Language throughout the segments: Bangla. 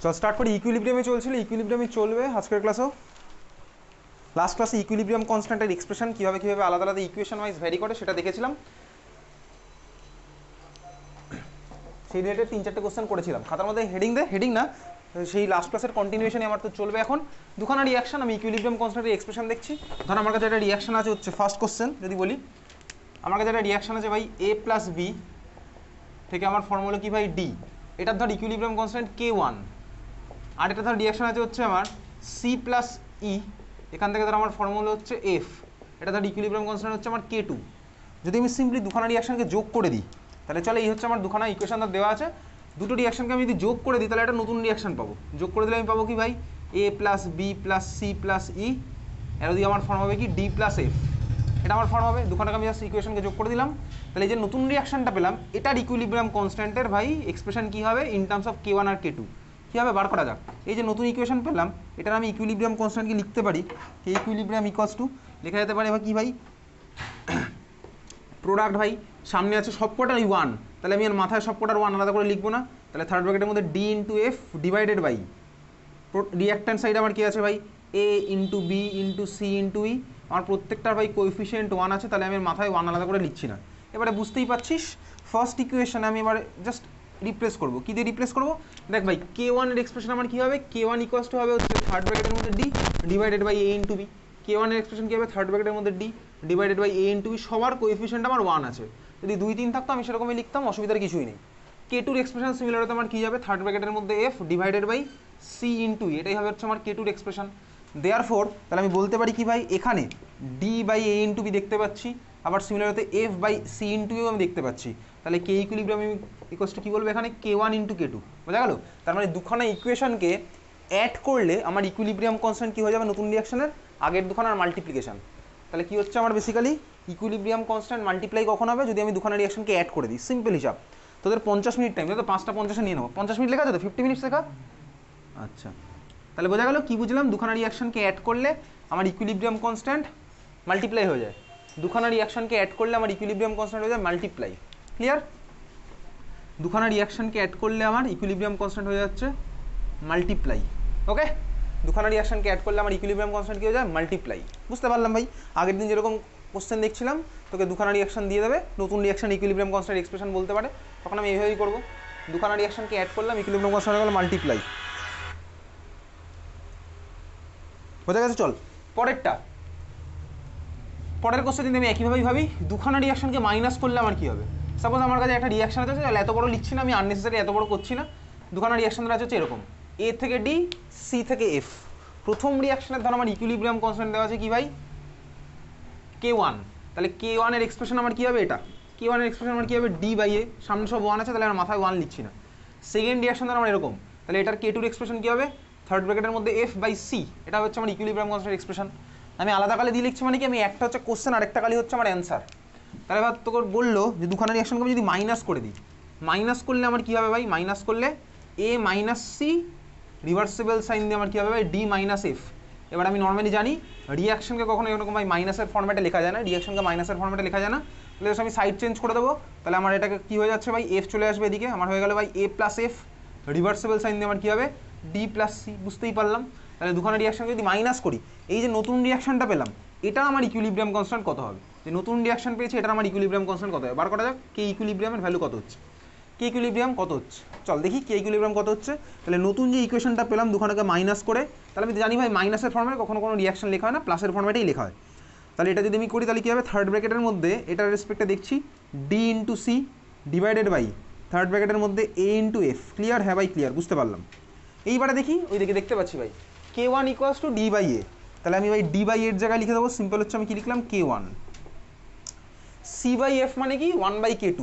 চল স্টার্ট করি। ইকুইলিব্রিয়ামে চলছিল, ইকুইলিব্রিয়ামে চলবে আজকের ক্লাসেও। লাস্ট ক্লাসে ইকুইলিব্রিয়াম কনস্ট্যান্টের এক্সপ্রেশন কীভাবে কীভাবে আলাদা আলাদা ইকুয়েশন ওয়াইজ ভ্যারি করে সেটা দেখেছিলাম। সেই রিলেটেড 3-4টে কোশ্চেন করেছিলাম। খাতার মধ্যে হেডিং দে, হেডিং না, সেই লাস্ট ক্লাসের কন্টিনিউশনে আমার তো চলবে। এখন দুখানা রিয়াকশন, আমি ইকুইলিব্রিয়াম কনস্ট্যান্টের এক্সপ্রেশন দেখছি। ধর আমার কাছে একটা রিয়াকশন আছে, হচ্ছে ফার্স্ট কোশ্চেন যদি বলি, আমার কাছে একটা রিয়াকশন আছে ভাই a প্লাস বি থেকে আমার ফর্মুলা কি ভাই ডি। এটার ধর ইকুইলিব্রিয়াম কনস্ট্যান্ট K1। আর এটা ধর রিয়াকশন আছে হচ্ছে আমার সি প্লাস ই, এখান থেকে ধর আমার ফর্মুলা হচ্ছে এফ। এটা ধর ইকুইলিব্রিয়াম কনস্ট্যান্ট হচ্ছে আমার K2। যদি আমি সিম্পলি দুখানা রিয়াকশনকে যোগ করে দিই, তাহলে চলে এই হচ্ছে আমার দুখানা ইকুয়েশন ধর দেওয়া আছে। দুটো রিয়াকশনকে আমি যদি যোগ করে দিই তাহলে একটা নতুন রিয়াকশন পাবো। যোগ করে দিলে আমি পাবো কি ভাই A plus B plus C plus E, এর দিকে আমার ফর্ম হবে কি ডি প্লাস এফ। এটা আমার ফর্ম হবে। দুখানাকে আমি জাস্ট ইকুয়েশনকে যোগ করে দিলাম। তাহলে এই যে নতুন রিয়াকশনটা পেলাম, এটার ইকুইলিব্রিয়াম কনস্ট্যান্টের ভাই এক্সপ্রেশন কী হবে in terms of K1 R K2 কীভাবে বার করা যাক। এই যে নতুন ইকুয়েশন পেলাম, এটার আমি ইকুইলিব্রিয়াম কনস্ট্যান্টকে লিখতে পারি কে ইকুইলিব্রিয়াম ইকুয়ালস টু, লেখা যেতে পারে কি ভাই প্রোডাক্ট ভাই সামনে আছে সবকটার ওয়ান, তাহলে আমি আর মাথায় সবকটার ওয়ান আলাদা করে লিখবো না। তাহলে থার্ড ব্র্যাকেটের মধ্যে D into F divided by reactant side আমার কি আছে ভাই A into B into C into E. আমার প্রত্যেকটার ভাই কোএফিসিয়েন্ট ওয়ান আছে, তাহলে আমি মাথায় ওয়ান আলাদা করে লিখছি না। এবারে বুঝতেই পারছিস ফার্স্ট ইকুয়েশনে আমি এবার জাস্ট রিপ্লেস করবো। কী দিয়ে রিপ্লেস করবো দেখ ভাই, K1 এর এক্সপ্রেশন আমার কী হবে, K1 ইকুয়ালস টু হবে হচ্ছে থার্ড ব্র্যাকেটের মধ্যে D divided by A into B. K1 এর এক্সপ্রেশন কী হবে থার্ড ব্র্যাকেটের মধ্যে D divided by A into B. সবার কোএফিসিয়েন্ট আমার ওয়ান আছে। যদি 2-3 থাকতো আমি সেরকমই লিখতাম, অসুবিধার কিছুই নেই। K2 এর এক্সপ্রেশন সিমিলার হতে আমার কী যাবে থার্ড ব্র্যাকেটের মধ্যে F divided by C into E, এটাই হবে হচ্ছে আমার K2 এর এক্সপ্রেশন। দেয়ারফোর তাহলে আমি বলতে পারি কি ভাই এখানে D by A into B দেখতে পাচ্ছি, আবার সিমিলার হতে F by C into U আমি দেখতে পাচ্ছি। তাহলে কে ইকুইলিব্রিয়াম ইকুয়ালস টু কী বলবো এখানে K1 ইন্টু K2। বোঝা গেল? তার মানে দুখানা ইকুয়েশনকে অ্যাড করলে আমার ইকুইলিব্রিয়াম কনস্ট্যান্ট কী হয়ে যাবে নতুন রিয়াকশনের আগের দুখানার মাল্টিপ্লিকেশন। তাহলে কী হচ্ছে আমার বেসিক্যালি ইকুইলিব্রিয়াম কনস্ট্যান্ট মাল্টিপ্লাই কখন হবে যদি আমি দুখানা রিয়াকশনকে অ্যাড করে দিই। সিম্পল হিসাব। তোদের 50 মিনিট টাইম, তো 5টা 50 নিয়ে নেবো। 50 মিনিট লেখা আছে তো, 50 মিনিট শেখা। আচ্ছা তাহলে বোঝা গেল কি বুঝলাম, দুখানা রিয়াকশনকে অ্যাড করলে আমার ইকুইলিব্রিয়াম কনস্ট্যান্ট মাল্টিপ্লাই হয়ে যায়। দুখানা রিয়াকশনকে অ্যাড করলে আমার ইকুইলিব্রিয়াম কনস্ট্যান্ট হয়ে যায় মাল্টিপ্লাই। ক্লিয়ার? দুখানা রিয়াকশনকে অ্যাড করলে আমার ইকুইলিব্রিয়াম কনস্ট্যান্ট হয়ে যাচ্ছে মাল্টিপ্লাই। ওকে, দুখানা রিয়াকশনকে অ্যাড করলে আমার ইকুইলিব্রিয়াম কনস্ট্যান্ট কী হয়ে যায় মাল্টিপ্লাই। বুঝতে পারলাম ভাই? আগের দিন যেরকম কোশ্চেন দেখছিলাম তোকে দুখানা রিয়াকশন দিয়ে দেবে, নতুন রিয়াকশন ইকুইলিব্রিয়াম কনস্ট্যান্ট এক্সপ্রেশন বলতে পারে, তখন আমি এইভাবেই করবো। দুখানা রিয়াকশনকে অ্যাড করলাম, ইকুইলিব্রিয়াম কনস্ট্যান্ট হয়ে গেল মাল্টিপ্লাই। বোঝা গেছে? চল পরেরটা, পরের কোশ্চেন যদি আমি একইভাবেই ভাবি দুখানা রিয়াকশনকে মাইনাস করলে আমার কী হবে। সাপোজ আমার কাছে একটা রিয়াকশন আছে, তাহলে এত বড় লিখছি না আমি, আননেসেসারি এত বড় করছি না। দুখানা রিয়াকশন আছে হচ্ছে এরকম এ থেকে ডি সি থেকে এফ। প্রথম রিয়াকশনের ধর আমার ইকুইলিব্রিয়াম কনস্ট্যান্ট দেওয়া আছে কি ভাই K1। তাহলে K1 এর এক্সপ্রেশন আমার কী হবে এটা, K1 এর এক্সপ্রেশন আমার কী হবে ডি বাই এ, সামনে সব ওয়ান আছে তাহলে আমার মাথায় ওয়ান লিখছি না। সেকেন্ড রিয়াকশন ধর আমার এরকম, তাহলে এটার K2 এর এক্সপ্রেশন কী হবে থার্ড ব্র্যাকেটের মধ্যে এফ বাই সি, এটা হচ্ছে আমার ইকুইলিব্রিয়াম কনস্ট্যান্ট এক্সপ্রেশন। আমি আলাদা কালে দিয়ে লিখছি মানে কি, আমি একটা হচ্ছে কোশ্চেন আর একটা কালি হচ্ছে আমার অ্যান্সার। তাহলে এবার তোকে বললো যে দুখানা রিয়াকশনকে আমি যদি মাইনাস করে দিই, মাইনাস করলে আমার কী হবে ভাই, মাইনাস করলে এ মাইনাস সি রিভার্সিবল সাইন দিয়ে আমার কী হবে ভাই ডি মাইনাস এফ। এবার আমি নর্মালি জানি রিয়াকশনকে কখনো এরকম ভাই মাইনাসের ফর্মেটে লেখা যায় না, রিয়াকশনকে মাইনাসের ফর্মেটে লেখা যায় না। তাহলে আমি সাইড চেঞ্জ করে দেবো, তাহলে আমার এটাকে কী হয়ে যাচ্ছে ভাই এফ চলে আসবে এদিকে, আমার হয়ে গেল ভাই A plus F reversible sign দিয়ে আমার কী হবে ডি প্লাস সি। বুঝতেই পারলাম? তাহলে দুখানা রিয়াকশনকে যদি মাইনাস করি, এই যে নতুন রিয়াকশনটা পেলাম এটা আমার ইকুইলিব্রিয়াম কনস্ট্যান্ট কত হবে, যে নতুন রিয়াকশন পেয়েছি এটা আমার ইকুইলিব্রিয়াম কনস্ট্যান্ট কত হবে বার করা যাক। কে ইকুইলিব্রিয়ামের ভ্যালু কত হচ্ছে, কে ইকুইলিব্রিয়াম কত হচ্ছে, চল দেখি কে ইকুইলিব্রিয়াম কত হচ্ছে। তাহলে নতুন যে ইকুয়েশনটা পেলাম দুখানাকে মাইনাস করে, তাহলে আমি জানি ভাই মাইনাসের ফর্মেটে কখনো কোনো রিয়াকশন লেখা হয় না, প্লাসের ফর্মেটেই লেখা হয়। তাহলে এটা যদি আমি করি তাহলে কী হবে, থার্ড ব্র্যাকেটের মধ্যে এটার রেসপেক্টে দেখছি D into C divided by third ব্র্যাকেটের মধ্যে এ ইন্টু এফ। ক্লিয়ার? হ্যাঁ ভাই ক্লিয়ার, বুঝতে পারলাম। এইবারে দেখি ওই দিকে দেখতে পাচ্ছি ভাই K1 equals to D by A, তাহলে আমি ভাই ডি বাই এর জায়গায় লিখে দেবো। সিম্পল হচ্ছে আমি কি লিখলাম K1। সি বাই এফ মানে কি 1/K2,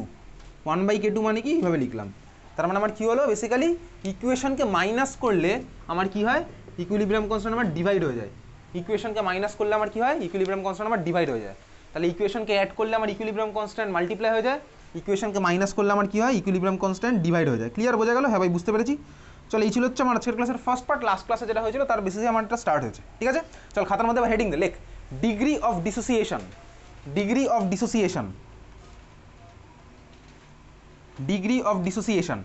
1/K2 মানে কি এইভাবে লিখলাম। তার মানে আমার কী হলো বেসিক্যালি ইকুয়েশনকে মাইনাস করলে আমার কী হয় ইকুইলিব্রিয়াম কনস্ট্যান্ট আমার ডিভাইড হয়ে যায়। ইকুয়েশনকে মাইনাস করলে আমার কী হয় ইকুইলিব্রিয়াম কনস্ট্যান্ট আমার ডিভাইড হয়ে যায়। তাহলে ইকুয়েশনকে অ্যাড করলে আমার ইকুইলিব্রিয়াম কনস্ট্যান্ট মাল্টিপ্লাই হয়ে যায়, ইকুয়েশনকে মাইনাস করলে আমার কী হয় ইকুইলিব্রিয়াম কনস্ট্যান্ট ডিভাইড হয়ে যায়। ক্লিয়ার? বোঝা গেল? হ্যাঁ ভাই বুঝতে পেরেছি। চল এই ছিল হচ্ছে আমার আজকের ক্লাসের ফার্স্ট পার্ট। লাস্ট ক্লাসে যেটা হয়েছিল তার বেসিসে আমারটা স্টার্ট হয়েছে। ঠিক আছে, চল খাতার মধ্যে হেডিং দে, লেখ degree of dissociation, degree of dissociation, degree of dissociation.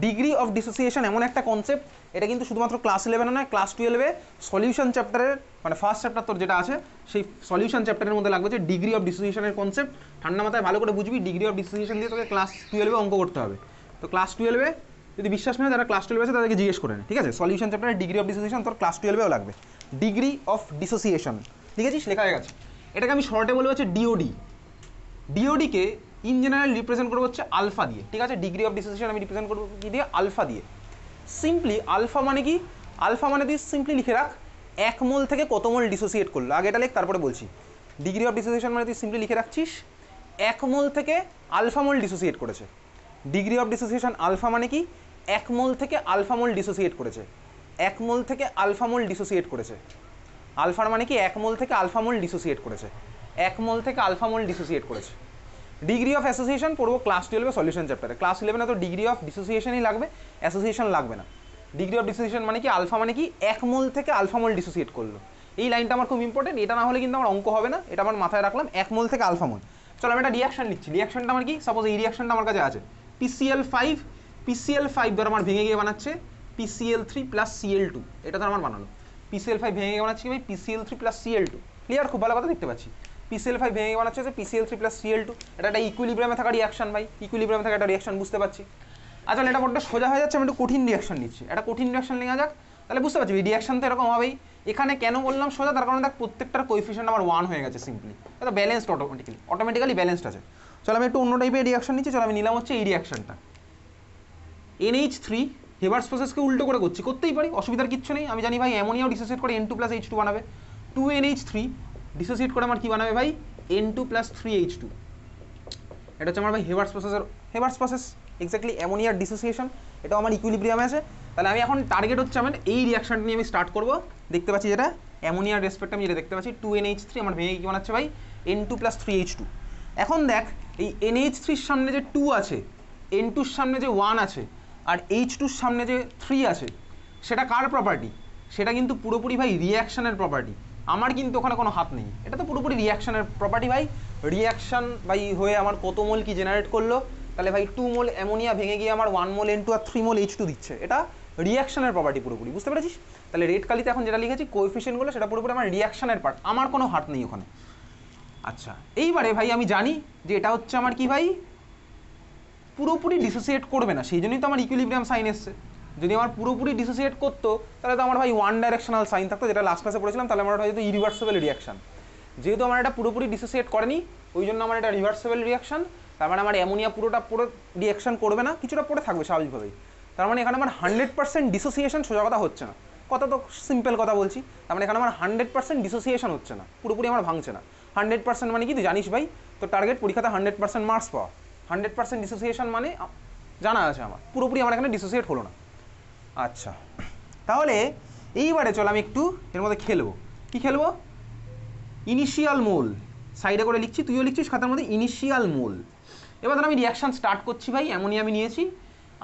Degree of dissociation এমন একটা কনসেপ্ট, এটা কিন্তু শুধুমাত্র ক্লাস 11 নয়, ক্লাস 12-এ সলিউশন চ্যাপ্টারের মানে ফার্স্ট চ্যাপ্টার তোর যেটা আছে সেই সলিউশন চ্যাপ্টারের মধ্যে লাগবে যে ডিগ্রি অফ ডিসোসিয়েশনের কনসেপ্ট। ঠান্ডা মাথায় ভালো করে বুঝবি, ডিগ্রি অফ ডিসোসিয়েশন দিয়ে তোকে ক্লাস 12-এ অঙ্ক করতে হবে। তো ক্লাস 12-এ যদি বিশ্বাস না হয় যারা ক্লাস 12 আছে তাদেরকে জিজ্ঞেস করে নে, ঠিক আছে? সলিউশন চ্যাপ্টারে ডিগ্রি অফ ডিসোসিয়েশন তোর ক্লাস 12-এও লাগবে। ডিগ্রি অফ ডিসোসিয়েশন লিখেছিস? লেখা হয়ে গেছে। এটাকে আমি শর্টে বলবো হচ্ছে ডিওডি। ডিওডিকে ইন জেনারেল রিপ্রেজেন্ট করবো হচ্ছে আলফা দিয়ে, ঠিক আছে? ডিগ্রি অফ ডিসোসিয়েশন আমি রিপ্রেজেন্ট করবো কি দিয়ে? আলফা দিয়ে। সিম্পলি আলফা মানে কি? আলফা মানে তুই সিম্পলি লিখে রাখ 1 মোল থেকে কত মোল ডিসোসিয়েট করলো, আগে এটা লেখ তারপরে বলছি। ডিগ্রি অফ ডিসোসিয়েশন মানে তুই সিম্পলি লিখে রাখছিস 1 মোল থেকে আলফা মোল ডিসোসিয়েট করেছে। ডিগ্রি অফ ডিসোসিয়েশন আলফা মানে কি? 1 মোল থেকে আলফা মোল ডিসোসিয়েট করেছে। 1 মোল থেকে আলফা মোল ডিসোসিয়েট করেছে। আলফার মানে কি? 1 মোল থেকে আলফা মোল ডিসোসিয়েট করেছে। 1 মোল থেকে আলফা মোল ডিসোসিয়েট করেছে। ডিগ্রি অফ অ্যাসোসিয়েশন পড়বো ক্লাস 12-এ সলিউশন চ্যাপ্টারে। ক্লাস 11-এ তো ডিগ্রি অফ ডিসোসিয়েশনই লাগবে, অ্যাসোসিয়েশন লাগবে না। ডিগ্রি অফ ডিসোসিয়েশন মানে কি? আলফা মানে কি? 1 মোল থেকে আলফা মোল ডিসোসিয়েট করলো। এই লাইনটা আমার খুব ইম্পর্টেন্ট, এটা না হলে কিন্তু আমার অঙ্ক হবে না, এটা আমার মাথায় রাখলাম। 1 মোল থেকে আলফা মোল। চলো আমি একটা রিয়াকশন লিখছি। রিয়াকশনটা আমার কি? সাপোজ এই রিয়াকশনটা আমার কাছে আছে, PCl5 PCl5 ধর আমার ভেঙে গিয়ে বানাচ্ছে PCl3 + Cl2, এটা তো আমার বানানো। PCl5 ভেঙে গিয়ে বানাচ্ছি ভাই PCl3 + Cl2, ক্লিয়ার? খুব ভালো কথা দেখতে পাচ্ছি। PCl5 ভেঙে গিয়ে বানাচ্ছে PCl3 + Cl2, এটা একটা ইকুইলিব্রিয়ামে থাকা রিয়াকশন ভাই, ইকুইলিব্রিয়ামে থাকা একটা রিয়াকশন, বুঝতে পারছি। আচ্ছা এটা বড্ড সোজা হয়ে যাচ্ছে, আমি একটু কঠিন রিয়াকশন নিচ্ছি। একটা কঠিন রিয়াকশন নেওয়া যাক, তাহলে বুঝতে পারছি এই রিয়াকশন তো এরকম হবেই। এখানে কেন বললাম সোজা? তার কারণে দেখ প্রত্যেকটার কোএফিসিয়েন্ট আমার 1 হয়ে গেছে সিম্পলি, এটা ব্যালেন্সড, অটোমেটিক্যালি ব্যালেন্সড আছে। চলো আমি একটু অন্য টাইপের রিয়াকশন নিচ্ছি। চলো আমি নিলাম হচ্ছে এই রিয়াকশনটা, NH3 হেবার্স প্রসেসকে উল্টো করে করছি, করতেই পারি, অসুবিধার কিচ্ছু নেই। আমি জানি ভাই অ্যামোনিয়াও ডিসোসিয়েট করে N2 + H2 বানাবে। 2NH3 ডিসোসিয়েট করে আমার কি বানাবে ভাই? N2 + 3H2। এটা হচ্ছে আমার ভাই হেবার্স প্রসেস, এক্স্যাক্টলি অ্যামোনিয়ার ডিসোসিয়েশন। এটা আমার ইকুইলিব্রিয়ামে আছে। তাহলে আমি এখন টার্গেট হচ্ছে আমার এই রিয়াকশনটা নিয়ে আমি স্টার্ট করবো। দেখতে পাচ্ছি যেটা অ্যামোনিয়ার রেসপেক্ট আমি যেটা দেখতে পাচ্ছি 2NH3 আমার ভেঙে কি বানাচ্ছে ভাই? N2 + 3H2। এখন দেখ এই NH3-র সামনে যে 2 আছে, N2-র সামনে যে 1 আছে, আর H2-র সামনে যে 3 আছে, সেটা কার প্রপার্টি? সেটা কিন্তু পুরোপুরি ভাই রিয়াকশনের প্রপার্টি। আমার কিন্তু ওখানে কোনো হাত নেই, এটা তো পুরোপুরি রিয়াকশনের প্রপার্টি ভাই। রিয়াকশন ভাই হয়ে আমার কত মোল কি জেনারেট করলো? তাহলে ভাই 2 মোল অ্যামোনিয়া ভেঙে গিয়ে আমার 1 মোল N2 আর 3 মোল H2 দিচ্ছে, এটা রিয়াকশনের প্রপার্টি পুরোপুরি, বুঝতে পেরেছিস? তাহলে রেড কালিতে এখন যেটা লিখেছি কোএফিসিয়েন্টগুলো সেটা পুরোপুরি আমার রিয়াকশনের পার্ট, আমার কোনো হাত নেই ওখানে। আচ্ছা এইবারে ভাই আমি জানি যে এটা হচ্ছে আমার কি ভাই? পুরোপুরি ডিসোসিয়েট করবে না, সেই জন্যই তো আমার ইকুইলিব্রিয়াম সাইন এসছে। যদি আমার পুরোপুরি ডিসোসিয়েট করতো তাহলে তো আমার ভাই 1 ডাইরেকশনাল সাইন থাকতো, যেটা লাস্ট ক্লাসে পড়েছিলাম। তাহলে আমার হয়তো ইরিভার্সেবল রিয়াকশন। যেহেতু আমার এটা পুরোপুরি ডিসোসিয়েট করেনি, ওই জন্য আমার এটা রিভার্সেবল রিয়াকশন। তার মানে আমার অ্যামোনিয়া পুরো রিয়াকশন করবে না, কিছুটা পড়ে থাকবে স্বাভাবিকভাবেই। তার মানে এখানে আমার 100% ডিসোসিয়েশন সোজা কথা হচ্ছে না। কত তো সিম্পল কথা বলছি। তার মানে এখানে আমার 100% ডিসোসিয়েশন হচ্ছে না, পুরোপুরি আমার ভাঙছে না। 100% মানে কি তুই জানিস ভাই? তো টার্গেট পরীক্ষাতে 100% মার্কস পাওয়া। 100% ডিসোসিয়েশন মানে জানা আছে আমার, পুরোপুরি আমার এখানে ডিসোসিয়েট হলো না। আচ্ছা তাহলে এইবারে চল আমি একটু এর মধ্যে খেলবো। কি খেলবো? ইনিশিয়াল মোল সাইডে করে লিখছি, তুইও লিখছিস খাতার মধ্যে ইনিশিয়াল মোল। এবার ধর আমি রিয়াকশান স্টার্ট করছি ভাই, অ্যামোনিয়া আমি নিয়েছি।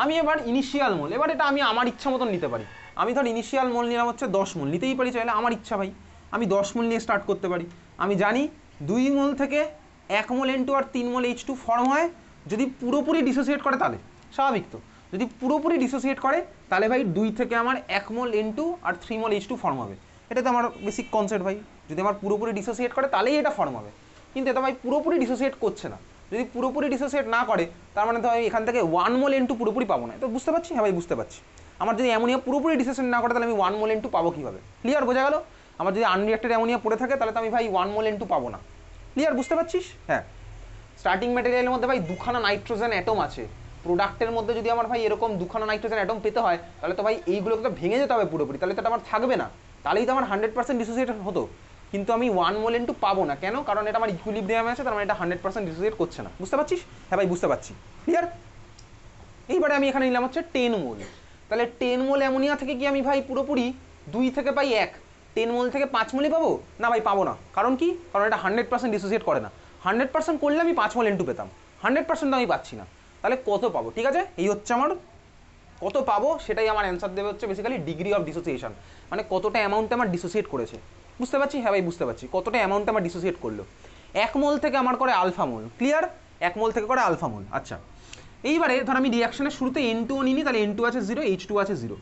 আমি এবার ইনিশিয়াল মোল, এবার এটা আমি আমার ইচ্ছা মতন নিতে পারি। আমি ধর ইনিশিয়াল মোল নিলাম হচ্ছে 10 মোল, নিতেই পারি চাইলে, আমার ইচ্ছা ভাই। আমি 10 মোল নিয়ে স্টার্ট করতে পারি। আমি জানি 2 মোল থেকে 1 মোল N2 আর 3 মোল H2 ফর্ম হয় যদি পুরোপুরি ডিসোসিয়েট করে, তাহলে স্বাভাবিক তো। যদি পুরোপুরি ডিসোসিয়েট করে তাহলে ভাই 2 থেকে আমার 1 মোল N2 আর 3 মোল H2 ফর্ম হবে। এটা তো আমার বেসিক কনসেপ্ট ভাই। যদি আমার পুরোপুরি ডিসোসিয়েট করে তাহলেই এটা ফর্ম হবে, কিন্তু এটা ভাই পুরোপুরি ডিসোসিয়েট করছে না। যদি পুরোপুরি ডিসোসিয়েট না করে তার মানে তো আমি এখান থেকে 1 মোল N2 পুরোপুরি পাবো না। তো বুঝতে পারছি? হ্যাঁ ভাই বুঝতে পারছি। আমার যদি অ্যামোনিয়া পুরোপুরি ডিসোসিয়েট না করে তাহলে আমি 1 মোল N2 পাবো কীভাবে? ক্লিয়ার, বোঝা গেল? আমার যদি আনরিঅ্যাক্টেড অ্যামোনিয়া পড়ে থাকে তাহলে তো আমি ভাই 1 মোল N2 পাবো না। ক্লিয়ার, বুঝতে পারছিস? হ্যাঁ। স্টার্টিং ম্যাটেরিয়ালের মধ্যে ভাই 2খানা নাইট্রোজেন অ্যাটম আছে। প্রোডাক্টের মধ্যে যদি আমার ভাই এরকম 2খানা নাইট্রোজেন অ্যাটম পেতে হয় তাহলে তো ভাই এইগুলোকে তো ভেঙে যেতে হবে পুরোপুরি, তাহলে তো এটা আমার থাকবে না। তাহলেই তো আমার 100% ডিসোসিয়েট হতো। কিন্তু আমি 1 মোল N2 পাবো না, কেন? কারণ এটা আমার ইকুইলিব্রিয়ামে আছে, তার মানে এটা 100% ডিসোসিয়েট করছে না। বুঝতে পারছিস? হ্যাঁ ভাই বুঝতে পারছি। ক্লিয়ার। এইবারে আমি এখানে নিলাম হচ্ছে 10 মোল। তাহলে 10 মোল অ্যামোনিয়া থেকে কি আমি ভাই পুরোপুরি 2 থেকে পাই 1, 10 মোল থেকে 5 মোলই পাবো? না ভাই পাবো না। কারণ কি? কারণ এটা 100% ডিসোসিয়েট করে না। 100% করলে আমি 5 মোল N2 পেতাম, 100% তো আমি পাচ্ছি না। তাহলে কত পাবো? ঠিক আছে, এই হচ্ছে আমার কত পাবো, সেটাই আমার অ্যান্সার দেবে হচ্ছে বেসিক্যালি ডিগ্রি অফ ডিসোসিয়েশন, মানে কতটা অ্যামাউন্ট আমার ডিসোসিয়েট করেছে। বুঝতে পারছি? হ্যাঁ ভাই বুঝতে পারছি। কতটা অ্যামাউন্ট আমার ডিসোসিয়েট করলো। 1 মোল থেকে আমার করে আলফা মোল। ক্লিয়ার? 1 মোল থেকে করে আলফা মোল। আচ্ছা এইবারে ধর আমি রিয়াকশনের শুরুতে N2 নিই, তাহলে N2 আছে 0, H2 আছে 0,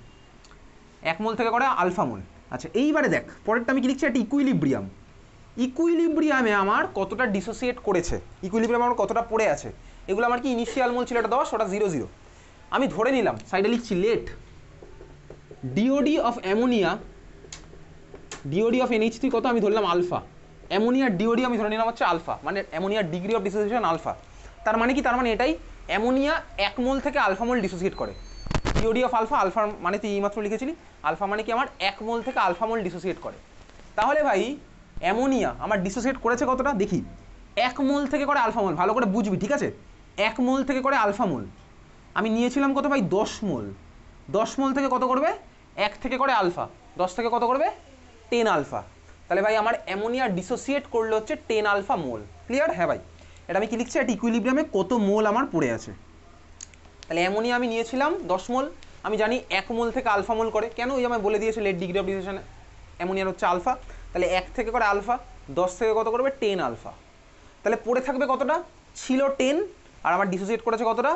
1 মোল থেকে করে আলফা মোল। আচ্ছা এইবারে দেখ পরেরটা আমি কি লিখছি, একটা ইকুইলিব্রিয়াম। ইকুইলিব্রিয়ামে আমার কতটা ডিসোসিয়েট করেছে, ইকুইলিব্রিয়াম আমার কতটা পড়ে আছে, এগুলো আমার কি ইনিশিয়াল মোল ছিল এটা 10, ওটা 0 0। আমি ধরে নিলাম, সাইডে লিখছি let DOD of ammonia, DOD of NH3 কত আমি ধরলাম আলফা, অ্যামোনিয়ার ডিওডি আমি ধরে নিলাম হচ্ছে আলফা, মানে অ্যামোনিয়ার ডিগ্রি অফ ডিসোসিয়েশন আলফা। তার মানে কি, তার মানে এটাই অ্যামোনিয়া 1 মোল থেকে আলফা মোল ডিসোসিয়েট করে। ডিওডি অফ আলফা, আলফার মানে তুই এইমাত্র লিখেছিলি, আলফা মানে কি আমার 1 মোল থেকে আলফা মোল ডিসোসিয়েট করে। তাহলে ভাই অ্যামোনিয়া আমার ডিসোসিয়েট করেছে কতটা দেখি, 1 মোল থেকে করে আলফা মোল, ভালো করে বুঝবি ঠিক আছে, 1 মোল থেকে করে আলফা মোল আমি নিয়েছিলাম কত ভাই 10 মোল, 10 মোল থেকে কত করবে 1 থেকে করে আলফা, 10 থেকে কত করবে 10 আলফা। তাহলে ভাই আমার অ্যামোনিয়া ডিসোসিয়েট করলে হচ্ছে 10 আলফা মোল। ক্লিয়ার? হ্যাঁ ভাই, এটা আমি কি লিখছি, একটা ইকুইলিব্রিয়ামে কত মোল আমার পড়ে আছে। তাহলে অ্যামোনিয়া আমি নিয়েছিলাম 10 মোল, আমি জানি 1 মোল থেকে আলফা মোল করে, কেন ওই আমায় বলে দিয়েছে লেট ডিগ্রি অফ ডিসোসিয়েশন অ্যামোনিয়ার হচ্ছে আলফা। তাহলে 1 থেকে করে আলফা, 10 থেকে কত করবে 10 আলফা। তাহলে পড়ে থাকবে কতটা, ছিল 10 আর আমার ডিসোসিয়েট করেছে কতটা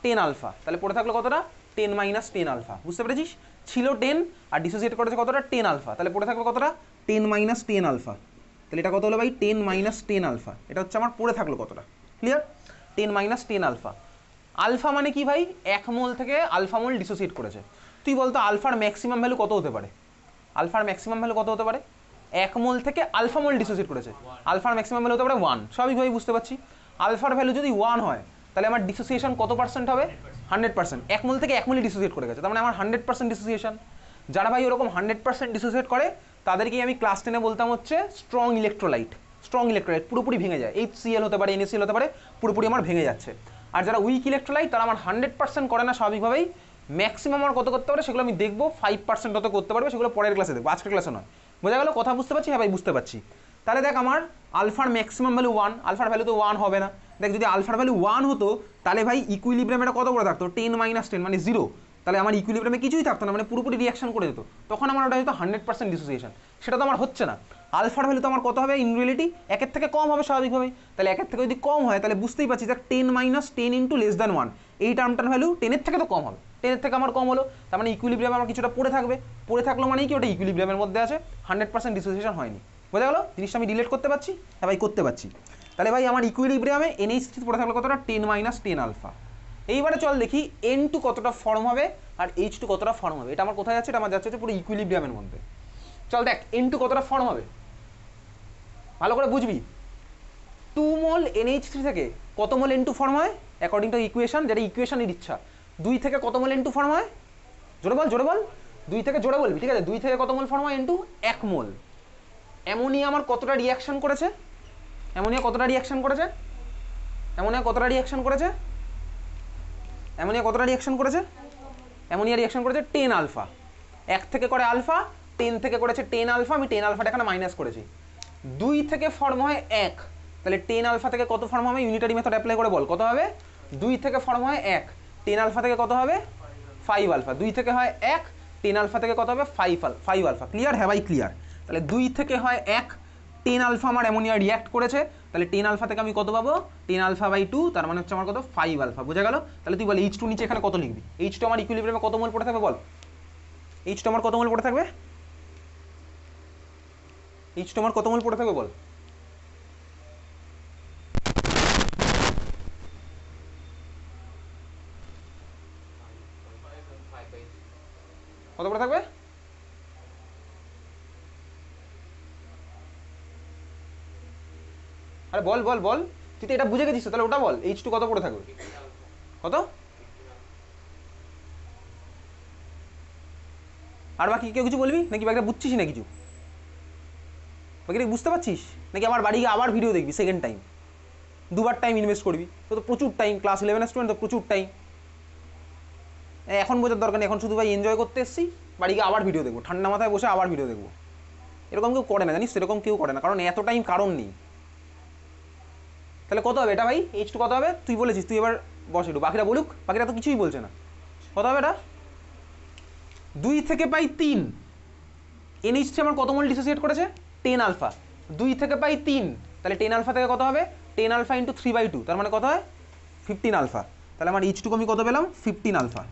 10 আলফা, তাহলে পড়ে থাকলো কতটা 10 মাইনাস 10 আলফা। বুঝতে পেরেছিস, ছিল 10 আর ডিসোসিয়েট করেছে কতটা 10 আলফা, তাহলে পড়ে থাকলো কতটা 10 মাইনাস 10 আলফা। তাহলে এটা কত হলো ভাই 10 মাইনাস 10 আলফা, এটা হচ্ছে আমার পড়ে থাকলো কতটা। ক্লিয়ার? 10 minus 10 alpha. আলফা মানে কি ভাই, 1 মোল থেকে আলফা মোল ডিসোসিয়েট করেছে। তুই বলতো আলফার ম্যাক্সিমাম ভ্যালু কত হতে পারে, আলফার ম্যাক্সিমাম ভ্যালু কত হতে পারে, 1 মোল থেকে আলফা মোল ডিসোসিয়েট করেছে, আলফার ম্যাক্সিমাম ভ্যালু হতে পারে 1। স্বাভাবিকভাবেই বুঝতে পারছি, আলফার ভ্যালু যদি 1 হয় তাহলে আমার ডিসোসিয়েশন কত পার্সেন্ট হবে, 100%। 1 মোল থেকে 1 মোলই ডিসোসিয়েট করে গেছে, তার মানে আমার 100% ডিসোসিয়েশন। যারা ভাই ওরকম 100% ডিসোসিয়েট করে তাদেরকেই আমি ক্লাস 10-এ বলতাম হচ্ছে স্ট্রং ইলেকট্রোলাইট। স্ট্রং ইলেকট্রোলাইট পুরোপুরি ভেঙে যায়, HCl হতে পারে, NaCl হতে পারে, পুরোপুরি আমার ভেঙে যাচ্ছে। আর যারা উইক ইলেকট্রোলাইট তারা আমার 100% করে না স্বাভাবিকভাবেই, ম্যাক্সিমাম আমার কত করতে পারে সেগুলো আমি দেখবো, 5% কত করতে পারবে সেগুলো পরের ক্লাসে দেখবো, আজকের ক্লাসে নয়। বোঝা গেল কথা? বুঝতে পারছি? হ্যাঁ ভাই বুঝতে পারছি। তাহলে দেখ আমার আলফার ম্যাক্সিমাম ভ্যালু 1, আলফার ভ্যালু তো 1 হবে না। দেখ যদি আলফার ভ্যালু 1 হতো তাহলে ভাই ইকুইলিব্রিয়াম এটা কত করে থাকতো 10 মাইনাস 10 মানে 0, তাহলে আমার ইকুইলিব্রিয়ামে কিছুই থাকতো না, মানে পুরোপুরি রিয়াকশন করে যেত, তখন আমার ওটা হয়তো 100% ডিসোসিয়েশন। সেটা তো আমার হচ্ছে না। আলফার ভ্যালু তো আমার কত হবে ইন রিয়েলিটি, 1-এর থেকে কম হবে স্বাভাবিকভাবেই। তাহলে 1-এর থেকে যদি কম হয় তাহলে বুঝতেই পারছি দেখ 10 মাইনাস 10 ইন্টু লেস দ্যান 1, এই টার্মটার ভ্যালু 10-এর থেকে তো কম হবে, 10-এর থেকে আমার কম হলো, তার মানে ইকুইলিব্রিয়াম আমার কিছুটা পড়ে থাকবে, পড়ে থাকলো মানে কি ওটা ইকুইলিব্রিয়ামের মধ্যে আছে, 100% ডিসোসিয়েশন হয়নি। বোঝা গেল জিনিসটা? আমি ডিলিট করতে পারছি? হ্যাঁ ভাই করতে পারছি। তাহলে ভাই আমার ইকুইলিব্রিয়ামে NH3 পড়ে থাকলো কতটা 10 মাইনাস 10 আলফা। এইবারে চল দেখি N2 কতটা ফর্ম হবে আর H2 কতটা ফর্ম হবে। এটা আমার কোথায় যাচ্ছে, এটা আমার যাচ্ছে পুরো ইকুইলিব্রিয়ামের মধ্যে। চল দেখ N2 কতটা ফর্ম হবে, ভালো করে বুঝবি। 2 মোল NH3 থেকে কত মোল N2 ফর্ম হয় অ্যাকর্ডিং টু ইকুয়েশন, যেটা ইকুয়েশনের ইচ্ছা। 2 থেকে কত মোল N2 ফর্ম হয়, জোরে বল জোরে বল, 2 থেকে জোরে বলবি ঠিক আছে। 2 থেকে কত মোল ফর্ম হয় N2, 1 মোল। অ্যামোনিয়া আমার কতটা রিয়াকশন করেছে, অ্যামোনিয়া কতটা রিয়াকশন করেছে, অ্যামোনিয়া কতটা রিয়াকশন করেছে, অ্যামোনিয়া কতটা রিয়াকশন করেছে, অ্যামোনিয়া রিয়াকশন করেছে 10 আলফা। 1 থেকে করে আলফা, 10 থেকে করেছে 10 আলফা, আমি 10 আলফাটা এখানে মাইনাস করেছি। 2 থেকে ফর্ম হয় 1, তাহলে 10 আলফা থেকে কত ফর্ম হবে, ইউনিটারি মেথড অ্যাপ্লাই করে বল কত হবে। 2 থেকে ফর্ম হয় 1, 10 আলফা থেকে কত হবে 5 আলফা। 2 থেকে হয় 1, 10 আলফা থেকে কত হবে 5 আলফা। ক্লিয়ার? হ্যাঁ ভাই ক্লিয়ার। তাহলে 2 থেকে হয় 1, 10 আলফা আমার অ্যামোনিয়া রিয়াক্ট করেছে, তাহলে 10 আলফা থেকে আমি কত পাবো 10 আলফা বাই 2, তার মানে হচ্ছে আমার কত 5 আলফা। বোঝা গেল? তাহলে তুই বল H2 নিচে এখানে কত লিখবি, H2 আমার ইকুইলিব্রিয়ামে কত মোল পড়ে থাকবে বল, H2 আমার কত মোল পড়ে থাকবে, H2 আমার কত মোল পড়ে থাকবে বল। কত পড়ে থাকবে, আরে বল বল বল, তুই তো এটা বুঝে গেছিস, তাহলে ওটা বল H2 কত পড়ে থাকবে, কত। আর বাকি কেউ কিছু বলবি নাকি, বাকিটা বুঝছিস না কিছু, বাকিটা বুঝতে পারছিস নাকি আমার বাড়ি গিয়ে আবার ভিডিও দেখবি সেকেন্ড টাইম, দুবার টাইম ইনভেস্ট করবি, তো প্রচুর টাইম, ক্লাস 11 স্টুডেন্ট তো প্রচুর টাইম। এখন বোঝার দরকার নেই, এখন শুধু ভাই এনজয় করতে এসেছি, বাড়ি গিয়ে আবার ভিডিও দেখবো, ঠান্ডা মাথায় বসে আবার ভিডিও দেখবো। এরকম কেউ করে না জানিস, সেরকম কেউ করে না, কারণ এত টাইম কারণ নেই। তাহলে কত হবে এটা ভাই, H2 কত হবে তুই বলেছিস, তুই এবার বস একটু, বাকিরা বলুক, বাকিরা তো কিছুই বলছে না। কত হবে এটা, 2 থেকে পাই 3, NH3 আমার কত মোল ডিসোসিয়েট করেছে 10 আলফা। 2 থেকে পাই 3, তাহলে 10 আলফা থেকে কত হবে 10 আলফা ইন্টু 3/2, তার মানে কত হয় 15 আলফা। তাহলে আমার H2 আমি কত পেলাম 15 আলফা।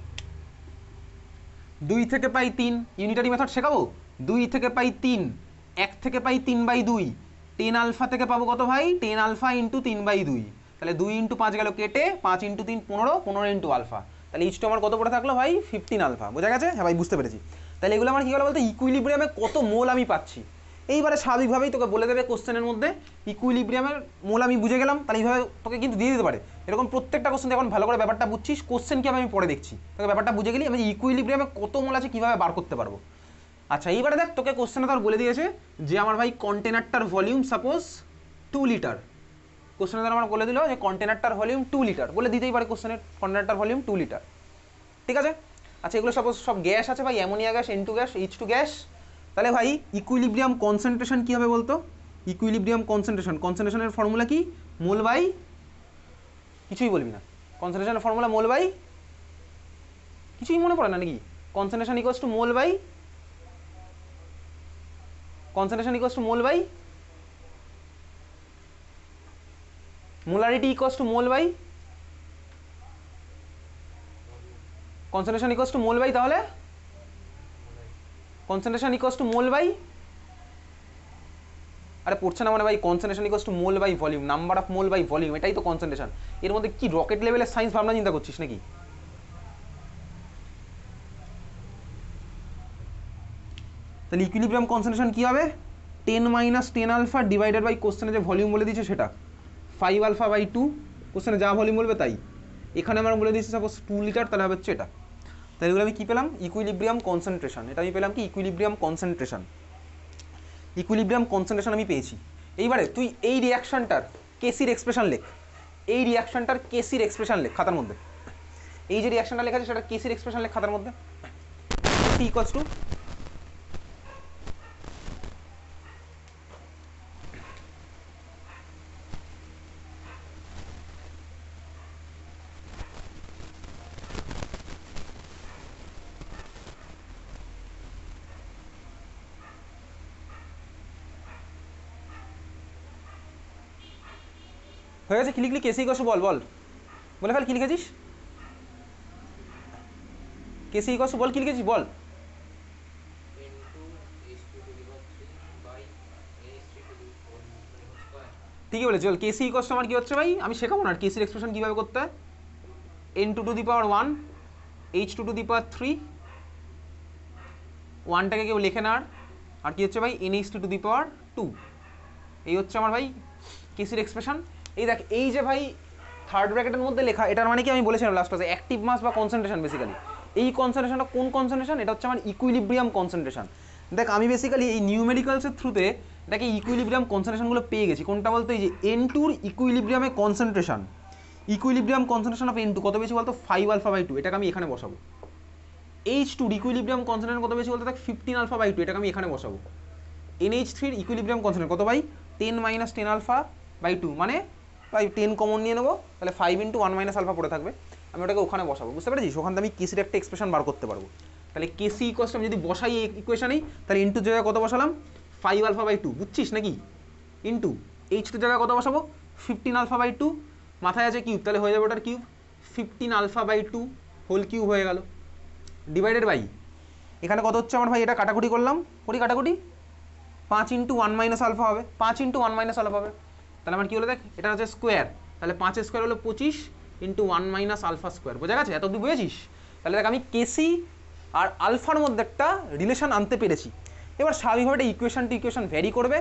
2 থেকে পাই 3, ইউনিটারি মেথড শেখাবো। 2 থেকে পাই 3, 1 থেকে পাই 3/2, 10 আলফা থেকে পাবো কত ভাই 10 আলফা ইন্টু 3/2, তাহলে 2 ইন্টু 5 গেল কেটে, 5 ইন্টু 3 15, 15 ইন্টু আলফা, তাহলে H2 আমার কত পড়ে থাকলো ভাই 15 আলফা। বোঝা গেছে? হ্যাঁ ভাই বুঝতে পেরেছি। তাহলে এগুলো আমার কী হলো বলতো, ইকুইলিব্রিয়ামে কত মোল আমি পাচ্ছি। এইবারে স্বাভাবিকভাবেই তোকে বলে দেবে কোশ্চেনের মধ্যে ইকুইলিব্রিয়ামের মোল আমি বুঝে গেলাম, তাহলে এইভাবে তোকে কিন্তু দিয়ে দিতে পারে। এরকম প্রত্যেকটা কোশ্চেন এখন ভালো করে ব্যাপারটা বুঝছিস, কোশ্চেন কি আমি পরে দেখছি, তোকে ব্যাপারটা বুঝে গেলি আমি ইকুইলিব্রিয়ামে কত মোল আছে কীভাবে বার করতে পারবো। আচ্ছা এইবারে দেখ তোকে কোশ্চেনে তার বলে দিয়েছে যে আমার ভাই কন্টেনারটার ভলিউম সাপোজ 2 লিটার। কোশ্চেনে তার আমার বলে দিল যে কন্টেনারটার ভলিউম 2 লিটার, বলে দিতেই পারে কোশ্চেনের কন্টেনারটার ভলিউম 2 লিটার। ঠিক আছে? আচ্ছা এগুলো সাপোজ সব গ্যাস আছে ভাই, ammonia gas, N2 gas, H2 gas. তাহলে ভাই ইকুইলিব্রিয়াম কনসেন্ট্রেশন কী হবে বলতো? ইকুইলিব্রিয়াম কনসেন্ট্রেশনের ফর্মুলা কি? মোল বাই, কিছুই বলবি না, কনসেন্ট্রেশনের ফর্মুলা মোল বাই, কিছুই মনে পড়ে না নাকি? Concentration equals to mole by, concentration equals to mole by, molarity equals to mole by, concentration equals to mole by, তাহলে concentration equals to mole by, আরে পড়ছে না মানে ভাই, concentration equals to mole by volume, number of mole by volume, এটাই তো কনসেন্ট্রেশন। এর মধ্যে কি রকেট লেভেলের সায়েন্স ভাবনা চিন্তা করছিস নাকি? তাহলে ইকুইলিব্রিয়াম কনসেন্ট্রেশন কি হবে 10 - 10 আলফা ডিভাইডেড বাই কোশ্চেনে যে ভলিউম বলে দিয়েছে সেটা 5 আলফা বাই 2, কোশ্চেনে যা ভলিউম বলবে তাই। এখানে আমরা বলে দিয়েছি সাপোজ 2 লিটার, তাহলে হবে হচ্ছে এটা। তাহলে এগুলো আমি কী পেলাম ইকুইলিব্রিয়াম কনসেন্ট্রেশন, এটা আমি পেলাম কি ইকুইলিব্রিয়াম কনসেন্ট্রেশন। ইকুইলিব্রিয়াম কনসেন্ট্রেশন আমি পেয়েছি। এইবারে তুই এই রিয়াকশনটার কেসির এক্সপ্রেশন লেখ, এই রিয়াকশনটার কেসির এক্সপ্রেশন লেখ খাতার মধ্যে। এই যে রিয়াকশনটা লেখা আছে সেটা কেসির এক্সপ্রেশন লেখ খাতার মধ্যে। T ইকুয়ালস টু হয়ে গেছে। কি লিখলি? কেসি ইকুয়ালস টু বল বল বলে ফেল, কি লিখেছিস? কেসি ইকুয়ালস টু বল, কি লিখেছিস বল। ঠিকই বলেছি, চল কেসি ইকুয়ালস টু আমার কি হচ্ছে ভাই, আমি শেখাবো না কেসির এক্সপ্রেশন কীভাবে করতে হয়। N2 to the power 1, H2 to the পাওয়ার 3, 1টাকে কেউ লেখে না, আর কি হচ্ছে ভাই NH2 টু দি পাওয়ার 2। এই হচ্ছে আমার ভাই কেসির এক্সপ্রেশন। এই দেখ এই যে ভাই থার্ড ব্র্যাকেটের মধ্যে লেখা, এটার মানে কি আমি বলেছিলাম লাস্ট ক্লাসে, অ্যাক্টিভ মাস বা কনসেন্ট্রেশন বেসিক্যালি। এই কনসেন্ট্রেশনটা কোন কনসেন্ট্রেশন? এটা হচ্ছে আমার ইকুইলিব্রিয়াম কনসেন্ট্রেশন। দেখ আমি বেসিক্যালি এই নিউমেরিক্যালসের থ্রুতে এটাকে ইকুইলিব্রিয়াম কনসেন্ট্রেশনগুলো পেয়ে গেছি। কোনটা বলতো? এই যে N2 ইকুইলিব্রিয়ামে concentration, equilibrium concentration of N2 কত বেশি বলতো 5 আলফা বাই 2, এটাকে আমি এখানে বসাবো। H2 ইকুইলিব্রিয়াম কনসেন্ট্রেশন কত বেশি বলতো দেখ 15 আলফা বাই 2, এটাকে আমি এখানে বসাবো। NH3 ইকুইলিব্রিয়াম কনসেন্ট্রেশন কত ভাই 10 - 10 আলফা বাই 2, মানে ভাই 10 কমন নিয়ে নেবো, তাহলে 5 × 1 - আলফা পড়ে থাকবে, আমি ওটাকে ওখানে বসাবো। বুঝতে পেরেছিস? ওখান থেকে আমি কেসির একটা এক্সপ্রেশন বার করতে পারবো। তাহলে কেসি ইকুয়ালস আমি যদি বসাই এই ইকুয়েশনেই, তাহলে ইন্টু জায়গায় কত বসালাম 5 আলফা বাই 2, বুঝছিস নাকি? ইন্টু H2 জায়গায় কত বসাবো 15 আলফা বাই 2, মাথায় আছে কিউব, তাহলে হয়ে যাবে ওটার cube 15 alpha by 2 whole cube হয়ে গেল, ডিভাইডেড বাই এখানে কত হচ্ছে আমার ভাই, এটা কাটাকুটি করলাম, করি কাটাকুটি, 5 × 1 - আলফা হবে, 5 × 1 - আলফা হবে। তাহলে আমার কী হলো দেখ, এটা হচ্ছে স্কোয়ার, তাহলে 5 স্কোয়ার হলো 25 × 1 - আলফা স্কোয়ার। বোঝা গেছে? এত অবধি বুঝেছিস? তাহলে দেখ আমি কেসি আর আলফার মধ্যে একটা রিলেশন আনতে পেরেছি। এবার স্বাভাবিকভাবে ইকুয়েশন টু ইকুয়েশন ভ্যারি করবে,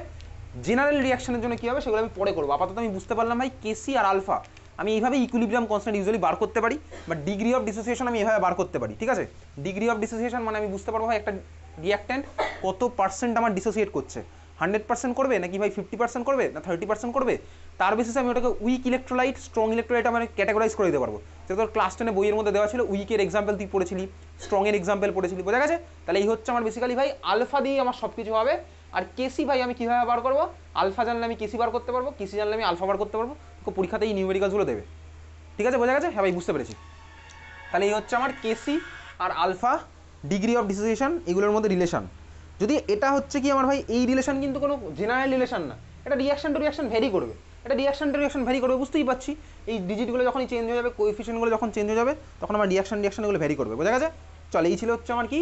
জেনারেল রিয়াকশনের জন্য কী হবে সেগুলো আমি পরে করবো। আপাতত আমি বুঝতে পারলাম ভাই কেসি আর আলফা আমি এইভাবে ইকুইলিব্রিয়াম কনস্ট্যান্ট ইউজুয়ালি বার করতে পারি, বা ডিগ্রি অফ ডিসোসিয়েশন আমি এভাবে বার করতে পারি। ঠিক আছে? ডিগ্রি অফ ডিসোসিয়েশন মানে আমি বুঝতে পারবো ভাই একটা রিয়াক্ট্যান্ট কত পার্সেন্ট আমার ডিসোসিয়েট করছে, 100% করবে নাকি ভাই 50% করবে না 30% করবে, তার বেসিসে আমি ওটাকে উইক ইলেকট্রোলাইট স্ট্রং ইলেকট্রোলাইট আমি ক্যাটাগরাইজ করে দিতে পারবো। যেটা তোর ক্লাস 10 বইয়ের মধ্যে দেওয়া ছিল, উইকের এক্সাম্পল তুই পড়েছিলি, স্ট্রংয়ের এক্সাম্পল পড়েছিলি। বোঝা গেছে? তাহলে এই হচ্ছে আমার বেসিক্যালি ভাই আলফা দিয়ে আমার সব কিছু হবে। আর কেসি ভাই আমি কীভাবে বার করবো, আলফা জানলে আমি কেসি বার করতে পারবো, কেসি জানলে আমি আলফা বার করতে পারবো। পরীক্ষাতে এই নিউমেরিক্যালসগুলো দেবে। ঠিক আছে? বোঝা গেছে? হ্যাঁ ভাই বুঝতে পেরেছি। তাহলে এই হচ্ছে আমার কেসি আর আলফা ডিগ্রি অফ ডিসোসিয়েশন এগুলোর মধ্যে রিলেশন। যদি এটা হচ্ছে কি আমার ভাই এই রিলেশন কিন্তু কোনো জেনারেল রিলেশন না, এটা রিয়াকশন টু রিয়াকশন ভ্যারি করবে। এটা রিয়াকশন ভ্যারি করবে, বুঝতেই পারছি। এই ডিজিটগুলো যখনই চেঞ্জ হয়ে যাবে, কোএফিসিয়েন্টগুলো যখন চেঞ্জ হয়ে যাবে, তখন আমার রিয়াকশনগুলো ভ্যারি করবে, বোঝা গেছে? চল, এই ছিল হচ্ছে আমার কি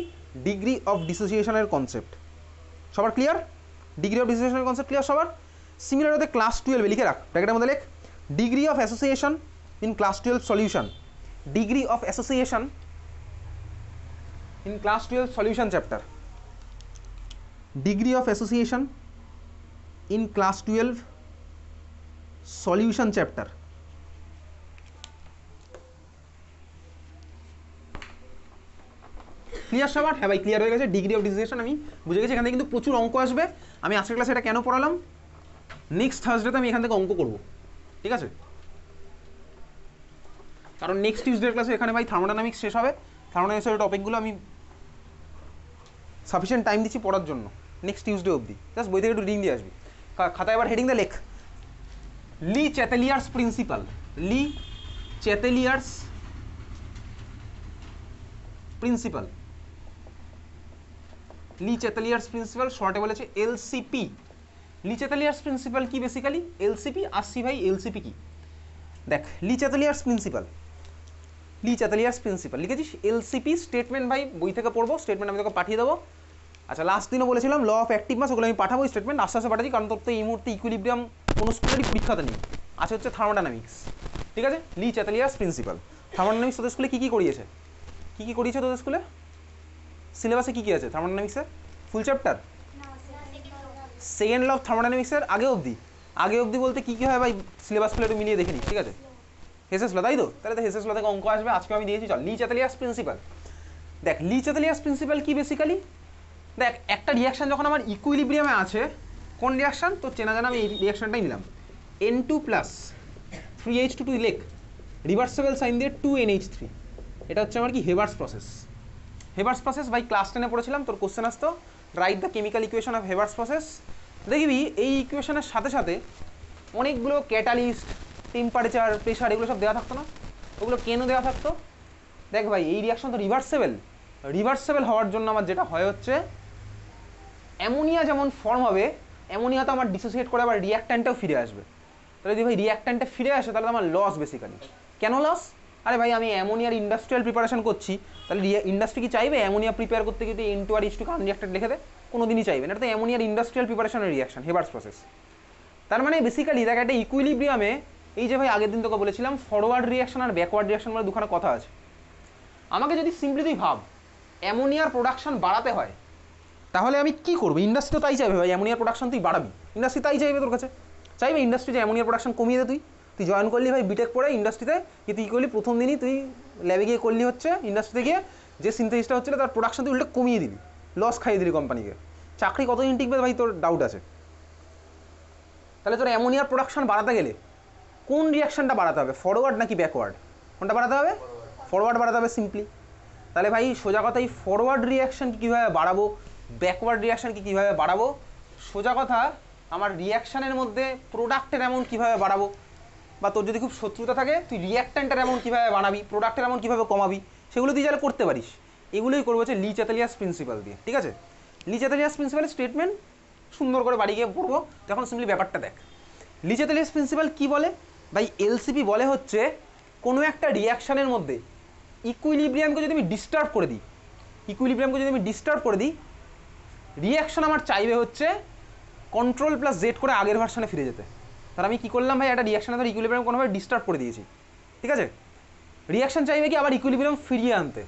ডিগ্রি অফ ডিসোসিয়েশনের কনসেপ্ট। সবার ক্লিয়ার? ডিগ্রি অফ ডিসোসিয়েশনের কনসেপ্ট ক্লিয়ার সবার? সিমিলার হতে ক্লাস 12 লিখে রাখ, ব্র্যাকেটের মধ্যে লেখ degree of association in class 12 solution. Degree of association in class 12 solution chapter. Degree of association in class 12 solution chapter. Clear সবার? হ্যাঁ ভাই ক্লিয়ার হয়ে গেছে। ডিগ্রি অফ ডিসোসিয়েশন আমি বুঝে গেছি। এখান থেকে কিন্তু প্রচুর অঙ্ক আসবে। আমি আজকের ক্লাসে এটা কেন পড়ালাম, নেক্সট থার্সডেতে আমি এখান থেকে অঙ্ক করব, ঠিক আছে? কারণ নেক্সট টিউসডের ক্লাসে এখানে ভাই থার্মোডাইনামিক্স শেষ হবে। থার্মোডাইনামিক্সের টপিকগুলো আমি সাফিসিয়েন্ট টাইম দিচ্ছি পড়ার জন্য নেক্সট টিউসডে অবধি। জাস্ট বই থেকে একটু রিডিং দিয়ে আসবি। খাতায় এবার হেডিং দিয়ে লেখ লি চ্যাটেলিয়ার্স প্রিন্সিপাল। লি চ্যাটেলিয়ার্স প্রিন্সিপাল। লি চ্যাটেলিয়ার্স প্রিন্সিপাল শর্টে বলেছে এলসিপি। লি চ্যাটেলিয়ার্স প্রিন্সিপাল কি বেসিক্যালি? এলসিপি। আসছি ভাই এলসিপি কি দেখ। লি চ্যাটেলিয়ার্স প্রিন্সিপাল, লি চ্যাটেলিয়ার্স প্রিন্সিপাল লিখেছিস। এলসিপি স্টেটমেন্ট ভাই বই থেকে পড়বো, স্টেটমেন্ট আমি তোকে পাঠিয়ে দেবো। আচ্ছা, লাস্ট দিনও বলেছিলাম ল অফ অ্যাক্টিভ মাস, ওগুলো আমি পাঠাবো স্টেটমেন্ট, আস্তে আস্তে পাঠাচ্ছি, কারণ তোর তো এই মুহূর্তে ইকুইলিব্রিয়াম কোনো স্কুলেরই পরীক্ষাতে নেই, আছে হচ্ছে থার্মোডাইনামিক্স, ঠিক আছে? লি চ্যাটেলিয়ার্স প্রিন্সিপাল। থার্মোডাইনামিক্স তোদের স্কুলে কী কী করিয়েছে? কী কী করিয়েছে তোদের স্কুলে? সিলেবাসে কী কী আছে থার্মোডাইনামিক্সের? ফুল চ্যাপ্টার? সেকেন্ড ল অফ থার্মোডাইনামিক্সের আগে অবধি বলতে কী কী হয় ভাই সিলেবাসগুলো একটু মিলিয়ে দেখে নিস, ঠিক আছে? হেসেস ল, তাই তো? তাহলে তো হেসেস ল থেকে অঙ্ক আসবে, আজকে আমি দিয়েছি। চল, লি চ্যাটেলিয়ার্স প্রিন্সিপাল দেখ। লি চ্যাটেলিয়ার্স প্রিন্সিপাল কি বেসিক্যালি? দেখ, একটা রিয়াকশান যখন আমার ইকুইলিব্রিয়ামে আছে, কোন রিয়াকশান তো চেনা জানা, আমি এই রিয়াকশানটাই নিলাম। N2 প্লাস 3H2 লেখ, রিভার্সেবল সাইন দিয়ে 2NH3, এটা হচ্ছে আমার কি হেবার্স প্রসেস। হেবার্স প্রসেস ভাই ক্লাস 10-এ পড়েছিলাম, তোর কোশ্চেন আসতো write the chemical equation of Haber's process. দেখবি এই ইকুয়েশনের সাথে সাথে অনেকগুলো ক্যাটালিস্ট, টেম্পারেচার, প্রেশার, এগুলো সব দেওয়া থাকতো না? ওগুলো কেন দেওয়া থাকতো? দেখ ভাই, এই রিয়াকশন তো রিভার্সেবল হওয়ার জন্য আমার যেটা হয় হচ্ছে অ্যামোনিয়া যেমন ফর্ম হবে, অ্যামোনিয়া তো আমার ডিসোসিয়েট করে আবার রিয়াক্ট্যান্টেও ফিরে আসবে। তাহলে যদি ভাই রিয়াক্ট্যান্টে ফিরে আসে, তাহলে আমার লস বেসিক্যালি। কেন লস? আরে ভাই, আমি অ্যামোনিয়ার ইন্ডাস্ট্রিয়াল প্রিপারেশন করছি, তাহলে ইন্ডাস্ট্রি কি চাইবে অ্যামোনিয়া প্রিপেয়ার করতে যদি N2 আর H2 আনরিয়াক্টেড লিখে দেয়? কোনোদিনই চাইবে না। এটা তো অ্যামোনিয়ার ইন্ডাস্ট্রিয়াল প্রিপারেশনের রিয়াকশন, হেবার্স প্রসেস। তার মানে বেসিক্যালি দেখ, একটা ইকুইলিব্রিয়ামে এই যে ভাই আগের দিন তোকে বলেছিলাম ফরওয়ার্ড রিয়াকশন আর ব্যাকওয়ার্ড রিয়াকশন বলে দুখানা কথা আছে। আমাকে যদি সিম্পলি তুই ভাব অ্যামোনিয়ার প্রোডাকশন বাড়াতে হয়, তাহলে আমি কি করবো? ইন্ডাস্ট্রি তো তাই চাইবে ভাই, অ্যামোনিয়ার প্রোডাকশন তুই বাড়াবি, ইন্ডাস্ট্রি তাই চাইবে তোর কাছে। চাইবে ইন্ডাস্ট্রি যে অ্যামোনিয়ার প্রোডাকশন কমিয়ে দে। তুই জয়েন করলি ভাই বিটেক পড়ে ইন্ডাস্ট্রিতে, কি তুই করলি প্রথম দিনই তুই ল্যাবে গিয়ে করলি হচ্ছে ইন্ডাস্ট্রিতে গিয়ে যে সিনথেসিসটা হচ্ছিল তার প্রোডাকশন তুই উল্টে কমিয়ে দিবি, লস খাইয়ে দিলি কোম্পানিকে। চাকরি কতদিন টিকবে ভাই তোর ডাউট আছে। তাহলে তোর অ্যামোনিয়ার প্রোডাকশন বাড়াতে গেলে কোন রিয়াকশনটা বাড়াতে হবে, ফরওয়ার্ড নাকি ব্যাকওয়ার্ড? কোনটা বাড়াতে হবে? ফরওয়ার্ড বাড়াতে হবে সিম্পলি। তাহলে ভাই সোজা কথা, এই ফরওয়ার্ড রিয়াকশন কীভাবে বাড়াবো, ব্যাকওয়ার্ড রিয়াকশন কীভাবে বাড়াবো? সোজা কথা, আমার রিয়াকশানের মধ্যে প্রোডাক্টের অ্যামাউন্ট কীভাবে বাড়াবো, বা তোর যদি খুব শত্রুতা থাকে তুই রিয়াক্ট্যান্টের অ্যামাউন্ট কীভাবে বাড়াবি, প্রোডাক্টের অ্যামাউন্ট কীভাবে কমাবি, সেগুলো তুই যারা করতে পারিস। এগুলোই করবো হচ্ছে লি চ্যাটেলিয়ার্স প্রিন্সিপাল দিয়ে, ঠিক আছে? লি চ্যাটেলিয়ার্স প্রিন্সিপালের স্টেটমেন্ট সুন্দর করে বাড়ি গিয়ে পড়বো, তখন সিম্পলি ব্যাপারটা দেখ। লি চ্যাটেলিয়ার্স প্রিন্সিপাল কী বলে ভাই? এলসিপি বলে হচ্ছে কোনো একটা রিয়াকশানের মধ্যে ইকুইলিব্রিয়ামকে যদি আমি ডিস্টার্ব করে দিই, রিয়াকশন আমার চাইবে হচ্ছে কন্ট্রোল প্লাস জেড করে আগের ভার্সানে ফিরে যেতে। তাহলে আমি কী করলাম ভাই, একটা রিয়াকশানে ধর ইকুইলিব্রিয়াম কোনোভাবে ডিস্টার্ব করে দিয়েছি, ঠিক আছে? রিয়াকশন চাইবে কি আবার ইকুইলিব্রিয়াম ফিরিয়ে আনতে,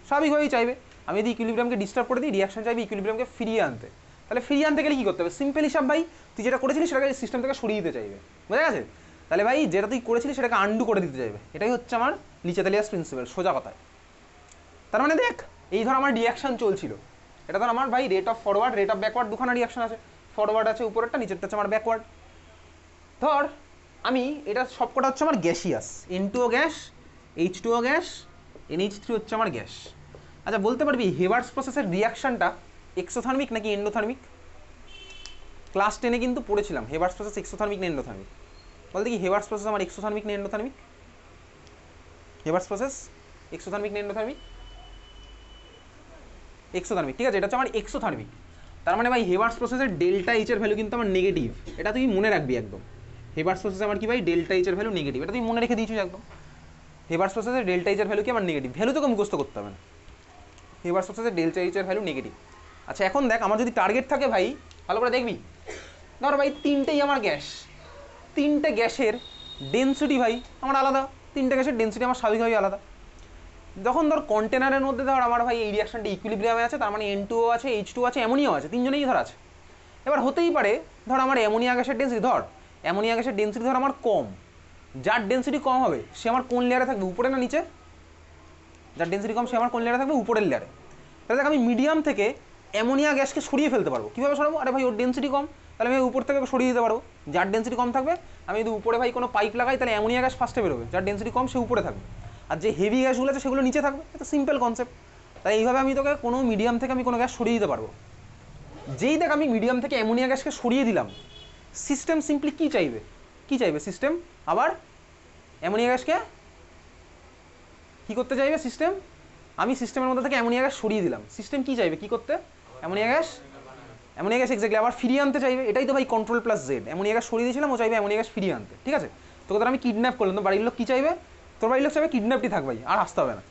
স্বাভাবিকভাবেই চাইবে। আমি যদি ইকুইলিব্রিয়ামকে ডিস্টার্ব করে দিই, রিয়াকশন চাইবে ইকুইলিব্রিয়ামকে ফিরিয়ে আনতে। তাহলে ফিরিয়ে আনতে গেলে কী করতে হবে? সিম্পল হিসাব ভাই, তুই যেটা করেছিলি সেটাকে সিস্টেম থেকে সরিয়ে দিতে চাইবে, বোঝা গেছে? তাহলে ভাই যেটা তুই করেছিলি সেটাকে আন্ডু করে দিতে চাইবে। এটাই হচ্ছে আমার লি চ্যাটেলিয়ার্স প্রিন্সিপাল, সোজা কথায়। তার মানে দেখ, এই ধর আমার রিয়াকশন চলছিল, এটা ধর আমার ভাই rate of forward, rate of backward দুখানা রিয়াকশন আছে। ফরওয়ার্ড আছে উপরেরটা, নিচেরটা হচ্ছে আমার ব্যাকওয়ার্ড। ধর আমি এটা সবকটা হচ্ছে আমার gaseous, N2 gas, H2 gas, NH3 হচ্ছে আমার গ্যাস। আচ্ছা বলতে পারবি হেবার্স প্রসেসের রিয়াকশনটা এক্সোথার্মিক নাকি এন্ডোথার্মিক? ক্লাস 10-এ কিন্তু পড়েছিলাম হেবার্স প্রসেস এক্সোথার্মিক না এন্ডোথার্মিক। বলতে কি হেবার্স প্রসেস আমার এক্সোথার্মিক না এন্ডোথার্মিক? হেবার্স প্রসেস এক্সোথার্মিক না এন্ডোথার্মিক? এক্সোথার্মিক, ঠিক আছে? এটা হচ্ছে আমার এক্সোথার্মিক। তার মানে ভাই হেবার্স প্রসেসের ডেল্টা এইচ এর ভ্যালু কিন্তু আমার নেগেটিভ, এটা তুই মনে রাখবি একদম। হেবার্স প্রসেসে আমার কি ভাই ডেল্টা এইচ এর ভ্যালু নেগেটিভ, এটা তুমি মনে রেখে দিয়েছো একদম। হেবার্স প্রসেসে ডেল্টা এইচ এর ভ্যালু কি আমার নেগেটিভ, ভ্যালু তোকে মুখস্থ করতে হবে না। হেবার্স প্রসেসে ডেল্টা এইচ এর ভ্যালু নেগেটিভ। আচ্ছা এখন দেখ আমার যদি টার্গেট থাকে ভাই, ভালো করে দেখবি, ধর ভাই তিনটেই আমার গ্যাস, তিনটে গ্যাসের ডেন্সিটি ভাই আমার আলাদা, তিনটে গ্যাসের ডেন্সিটি আমার স্বাভাবিকভাবেই আলাদা। যখন ধর কন্টেনারের মধ্যে ধর আমার ভাই এই রিয়াকশনটা ইকুইলিব্রিয়ামে আছে, তার মানে N2O আছে, H2O আছে, অ্যামোনিয়াও আছে, তিনজনেই ধর আছে। এবার হতেই পারে ধর আমার অ্যামোনিয়া গ্যাসের ডেন্সিটি, ধর অ্যামোনিয়া গ্যাসের ডেন্সিটি ধর আমার কম, যার ডেন্সিটি কম হবে সে আমার কোন লেয়ারে থাকবে, উপরে না নিচে? যার ডেন্সিটি কম সে আমার কোন লেয়ারে থাকবে, উপরের লেয়ারে। তাহলে দেখ আমি মিডিয়াম থেকে অ্যামোনিয়া গ্যাসকে সরিয়ে ফেলতে পারবো। কীভাবে সরাবো? আরে ভাই ওর ডেন্সিটি কম, তাহলে আমি উপর থেকে সরিয়ে দিতে পারবো। যার ডেন্সিটি কম থাকবে, আমি যদি উপরে ভাই কোনো পাইপ লাগাই তাহলে অ্যামোনিয়া গ্যাস ফার্স্টে বেরোবে, যার ডেন্সিটি কম সে উপরে থাকবে, আর যে হেভি গ্যাসগুলো আছে সেগুলো নিচে থাকবে। এটা সিম্পল কনসেপ্ট। তাই এইভাবে আমি তোকে কোনো মিডিয়াম থেকে আমি কোনো গ্যাস সরিয়ে দিতে পারবো। যেই দেখ আমি মিডিয়াম থেকে অ্যামোনিয়া গ্যাসকে সরিয়ে দিলাম, সিস্টেম সিম্পলি কী চাইবে, কী চাইবে সিস্টেম? আবার অ্যামোনিয়া গ্যাসকে কী করতে চাইবে সিস্টেম? আমি সিস্টেমের মধ্যে থেকে অ্যামোনিয়া গ্যাস সরিয়ে দিলাম, সিস্টেম কী চাইবে, কী করতে? অ্যামোনিয়া গ্যাস এক্স্যাক্টলি আবার ফিরিয়ে আনতে চাইবে। এটাই তো ভাই control plus Z. Ammonia gas সরিয়ে দিয়েছিলাম, ও চাইবে অ্যামোনিয়া গ্যাস ফিরিয়ে আনতে, ঠিক আছে? তোকে ধর আমি কিডন্যাপ করলাম, তো বাড়ির লোক কী চাইবে? তোর বাড়ির লোক চাইবে কিডন্যাপটি থাক ভাই, আর আসতে হবে না।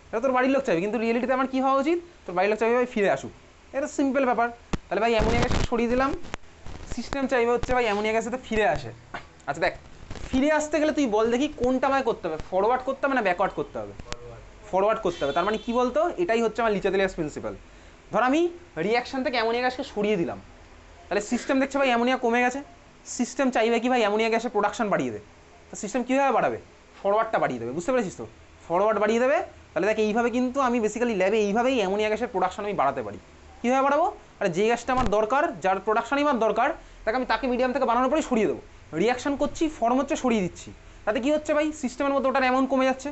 এটা তোর বাড়ির লোক চাইবে, কিন্তু রিয়েলিটিতে আমার কী হওয়া উচিত? তোর বাড়ির লোক চাইবে ভাই ফিরে আসুক। এটা সিম্পল ব্যাপার। তাহলে ভাই অ্যামোনিয়া গ্যাস সরিয়ে দিলাম, সিস্টেম চাইবে হচ্ছে ভাই অ্যামোনিয়া গ্যাস যাতে ফিরে আসে। আচ্ছা দেখ, ফিরে আসতে গেলে তুই বল দেখি কোনটা আমায় করতে হবে, ফরওয়ার্ড করতে হবে না ব্যাকওয়ার্ড করতে হবে? ফরওয়ার্ড করতে হবে। তার মানে কি বলতো, এটাই হচ্ছে আমার লিচাতেলিয়াস প্রিন্সিপাল। ধর আমি রিয়াকশন থেকে অ্যামোনিয়া গ্যাসকে সরিয়ে দিলাম, তাহলে সিস্টেম দেখছে ভাই অ্যামোনিয়া কমে গেছে, সিস্টেম চাইবে কি ভাই অ্যামোনিয়া গ্যাসের প্রোডাকশন বাড়িয়ে দেবে। তো সিস্টেম কীভাবে বাড়াবে? ফরওয়ার্ডটা বাড়িয়ে দেবে, বুঝতে পেরেছিস তো? ফরওয়ার্ড বাড়িয়ে দেবে। তাহলে দেখ এইভাবে কিন্তু আমি বেসিক্যালি ল্যাবে এইভাবেই অ্যামোনিয়া গ্যাসের প্রোডাকশন আমি বাড়াতে পারি। কীভাবে বাড়াবো? আরে যে গ্যাসটা আমার দরকার, যার প্রোডাকশনই আমার দরকার, তাকে মিডিয়াম থেকে বানানোর পরেই সরিয়ে দেবো। রিয়াকশন করছি, ফর্ম হচ্ছে, সরিয়ে দিচ্ছি। তাতে কী হচ্ছে ভাই, সিস্টেমের মধ্যে ওটার অ্যামাউন্ট কমে যাচ্ছে,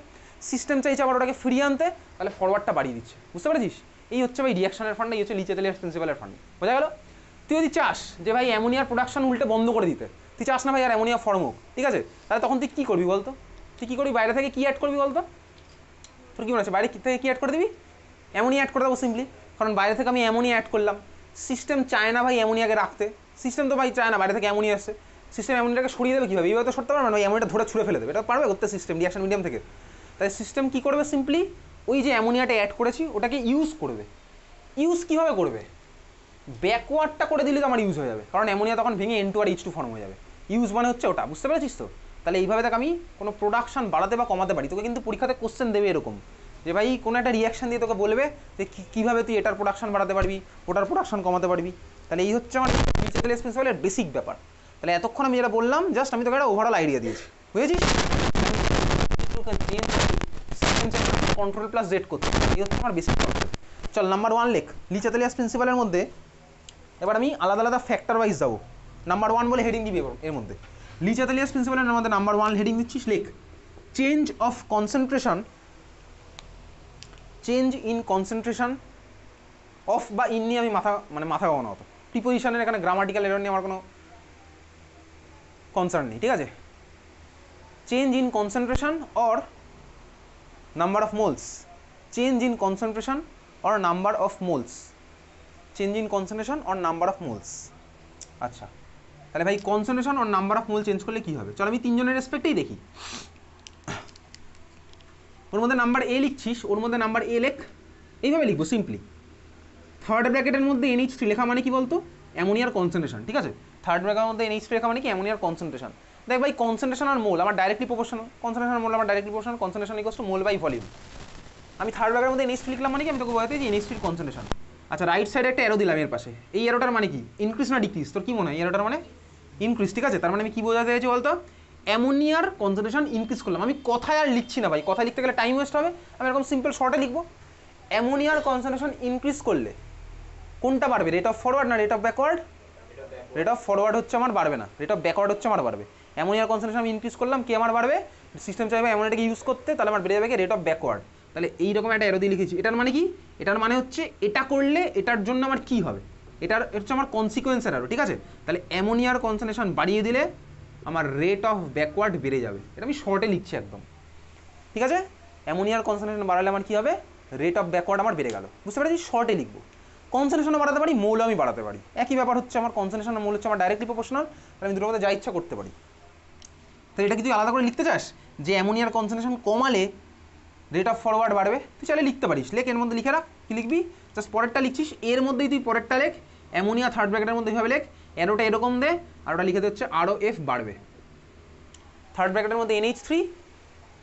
সিস্টেম চাইছে আবার ওটাকে ফিরিয়ে আনতে, তাহলে ফরওয়ার্ডটা বাড়িয়ে দিচ্ছে। বুঝতে পেরেছিস? এই হচ্ছে ভাই রিয়াকশনের ফান্ড, এই হচ্ছে লিচাতেলিয়াস প্রিন্সিপালের ফান্ড। বোঝা গেল? তুই যদি চাস যে ভাই অ্যামোনিয়ার প্রোডাকশন উল্টে বন্ধ করে দিতে, তুই চাস না ভাই আর অ্যামোনিয়া ফর্ম হোক, ঠিক আছে? তাহলে তখন তুই কী করবি বলতো? তুই কী করবি, বাইরে থেকে কী অ্যাড করবি বলতো? তোর কী মনে আছে, বাইরে থেকে কী অ্যাড করে দিবি? অ্যামোনিয়া অ্যাড করে দেবো সিম্পলি। কারণ বাইরে থেকে আমি অ্যামোনিয়া অ্যাড করলাম, সিস্টেম চায় না ভাই অ্যামোনিয়াকে রাখতে, সিস্টেম তো ভাই চায় না, বাইরে থেকে অ্যামোনিয়া আসছে, সিস্টেম অ্যামোনিয়াকে সরিয়ে দেবে কীভাবে? এইভাবে তো সরতে পারবে না, অ্যামোনিয়াটা ধরে ছুঁড়ে ফেলে দেবে, এটা পারবে করতে সিস্টেম রিয়াকশন মিডিয়াম থেকে? তাই সিস্টেম কী করবে, সিম্পলি ওই যে অ্যামোনিয়াটা অ্যাড করেছি ওটাকে ইউজ করবে। ইউজ কীভাবে করবে? ব্যাকওয়ার্ডটা করে দিলে তো আমার ইউজ হয়ে যাবে, কারণ অ্যামোনিয়া তখন ভেঙে N2 আর H2 ফর্ম হয়ে যাবে। ইউজ মানে হচ্ছে ওটা, বুঝতে পেরেছিস তো? তাহলে এইভাবে দেখ আমি কোনো প্রোডাকশন বাড়াতে বা কমাতে পারি। তোকে কিন্তু পরীক্ষাতে কোশ্চেন দেবে এরকম যে ভাই কোনো একটা রিয়াকশন দিয়ে তোকে বলবে যে কীভাবে তুই এটার প্রোডাকশন বাড়াতে পারবি, ওটার প্রোডাকশন কমাতে পারবি। তাহলে এই হচ্ছে আমার লিচাতেলিয়াস প্রিন্সিপালের বেসিক ব্যাপার। তাহলে এতক্ষণ আমি যেটা বললাম জাস্ট আমি তোকে একটা ওভারঅল আইডিয়া দিয়েছি, বুঝেছিস? কন্ট্রোল প্লাস জেড করতে, এই হচ্ছে আমার বেসিক কনসেপ্ট। চল নাম্বার 1 লেখ লিচাতেলিয়াস প্রিন্সিপালের মধ্যে। এবার আমি আলাদা আলাদা ফ্যাক্টর ওয়াইজ যাবো। নাম্বার 1 বলে হেডিং দিবি এর মধ্যে। লিচাতেলিয়াস প্রিন্সিপালের মধ্যে নাম্বার 1 হেডিং দিচ্ছিস, লেখ change of concentration, change in concentration of বা ইন নিয়ে আমি মাথা খাওয়ানো হতো। প্রিপোজিশনের এখানে গ্রামাটিক্যাল এরর নিয়ে আমার কোনো কনসার্ন নেই, ঠিক আছে? Change in concentration or number of moles, change in concentration or number of moles, change in concentration or number of moles. আচ্ছা তাহলে ভাই concentration or number of mole change করলে কী হবে? চল আমি তিনজনের রেসপেক্টেই দেখি। ওর মধ্যে নাম্বার এ লিখছিস, ওর মধ্যে নাম্বার এ লেখ, এইভাবে লিখবো সিম্পলি। থার্ড ব্র্যাকেটের মধ্যে NH3 লেখা মানে কি বলতো? অ্যামোনিয়ার কনসেন্ট্রেশন, ঠিক আছে? থার্ড ব্র্যাকেটের মধ্যে NH3 লেখা মানে কি? অ্যামোনিয়ার কনসেন্ট্রেশন। দেখ ভাই কনসেন্ট্রেশন আর মোল আমার ডাইরেক্টলি প্রপোর্শনাল, কনসেন্ট্রেশন আর মোল আমার directly proportional, concentration equals to mole by volume. আমি থার্ড ব্র্যাকেটের মধ্যে NH3 লিখলাম মানে কি? আমি তোকে বলতে যে NH3 কনসেন্ট্রেশন। আচ্ছা রাইট সাইডে একটা অ্যারো দিলাম এর পাশে, এই অ্যারোটার মানে কি? ইনক্রিজ না ডিক্রিজ? তোর কি মনে হয় অ্যারোটার মানে ইনক্রিজ, ঠিক আছে? তার মানে আমি কি বোঝাতে চাইছি বলতো? অ্যামোনিয়ার কনসেন্ট্রেশন ইনক্রিজ করলাম। আমি কথায় আর লিখছি না ভাই, কথায় লিখতে গেলে টাইম ওয়েস্ট হবে, আমি এরকম সিম্পল শর্টে লিখবো। অ্যামোনিয়ার কনসেন্ট্রেশন ইনক্রিজ করলে কোনটা বাড়বে, রেট অফ ফরওয়ার্ড না rate of backward? Rate of forward হচ্ছে আমার বাড়বে না, রেট অফ ব্যাকওয়ার্ড হচ্ছে আমার বাড়বে। অ্যামোনিয়ার কনসেন্ট্রেশন আমি ইনক্রিজ করলাম, কি আমার বাড়বে? সিস্টেম চাইবে অ্যামোনিয়াটাকে ইউজ করতে, তাহলে আমার বেড়ে যাবে রেট অফ ব্যাকওয়ার্ড। তাহলে এইরকম একটা অ্যারো দিয়ে লিখেছি। এটার মানে কি? এটার মানে হচ্ছে এটা করলে এটার জন্য আমার কি হবে, এটার হচ্ছে আমার কনসিকোয়েন্সের অ্যারো, ঠিক আছে? তাহলে অ্যামোনিয়ার কনসেন্ট্রেশন বাড়িয়ে দিলে আমার রেট অফ ব্যাকওয়ার্ড বেড়ে যাবে। এটা আমি শর্টে লিখছি একদম, ঠিক আছে? অ্যামোনিয়ার কনসেন্ট্রেশন বাড়ালে আমার কি হবে? রেট অফ ব্যাকওয়ার্ড আমার বেড়ে গেল, বুঝতে পেরেছি? শর্টে লিখবো। কনসেন্ট্রেশনও বাড়াতে পারি, মৌল আমি বাড়াতে পারি, একই ব্যাপার হচ্ছে। আমার কনসেন্ট্রেশন আর মৌল হচ্ছে আমার ডাইরেক্টলি প্রপোর্শনাল, আমি দুটোর মধ্যে যা ইচ্ছা করতে পারি। তো এটা কি তুই আলাদা করে লিখতে চাস যে অ্যামোনিয়ার কনসেন্ট্রেশন কমালে রেট অফ ফরওয়ার্ড বাড়বে? তুই চাইলে লিখতে পারিস, লেখ এর মধ্যে লিখে রাখ। কি লিখবি? জাস্ট পরেরটা লিখছিস, এর মধ্যেই তুই পরেরটা লেখ, অ্যামোনিয়া থার্ড ব্র্যাকেটের মধ্যে এইভাবে লেখ, অ্যারোটা এরকম দে, আর ওটা লিখে হচ্ছে আরও এফ বাড়বে। থার্ড ব্র্যাকেটের মধ্যে NH3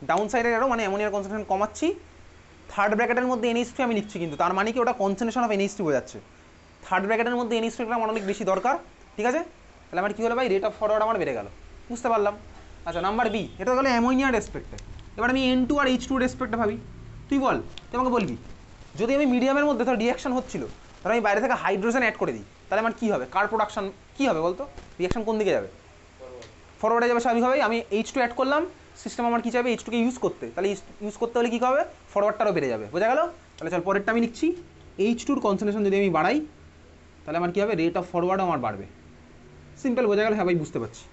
ডাউন সাইডের অ্যারো, মানে অ্যামোনিয়ার কনসেন্ট্রেশন কমাচ্ছি। থার্ড ব্র্যাকেটের মধ্যে NH3 আমি লিখছি, কিন্তু তার মানে কি ওটা কনসেন্ট্রেশন অফ NH3 বোঝাচ্ছে। থার্ড ব্র্যাকেটের মধ্যে NH3 আমার অনেক বেশি দরকার, ঠিক আছে? তাহলে আমার কী হলো ভাই, রেট অফ ফরওয়ার্ড আমার বেড়ে গেল, বুঝতে পারলাম। আচ্ছা নাম্বার বি, এটা গেলো অ্যামোনিয়ার রেসপেক্টে। এবার আমি N2 আর H2 রেসপেক্টে ভাবি। তুই বল, তুই আমাকে বলবি, যদি আমি মিডিয়ামের মধ্যে ধর রিয়াকশন হচ্ছিল, ধর আমি বাইরে থেকে হাইড্রোজেন অ্যাড করে দিই, তাহলে আমার কী হবে? কার প্রোডাকশন কী হবে বলতো? রিয়াকশন কোন দিকে যাবে? ফরওয়ার্ডে যাবে স্বাভাবিকভাবেই। আমি H2 অ্যাড করলাম, সিস্টেম আমার কী চাইবে? H2কে ইউজ করতে, তাহলে ইউজ করতে হলে কী হবে? ফরওয়ার্ডটারও বেড়ে যাবে, বোঝা গেল? তাহলে চল পরেরটা আমি লিখছি, H2 কনসেন্ট্রেশন যদি আমি বাড়াই, তাহলে আমার কী হবে? রেট অফ ফরওয়ার্ড আমার বাড়বে। সিম্পল, বোঝা গেল? হ্যাঁ ভাই বুঝতে পারছি।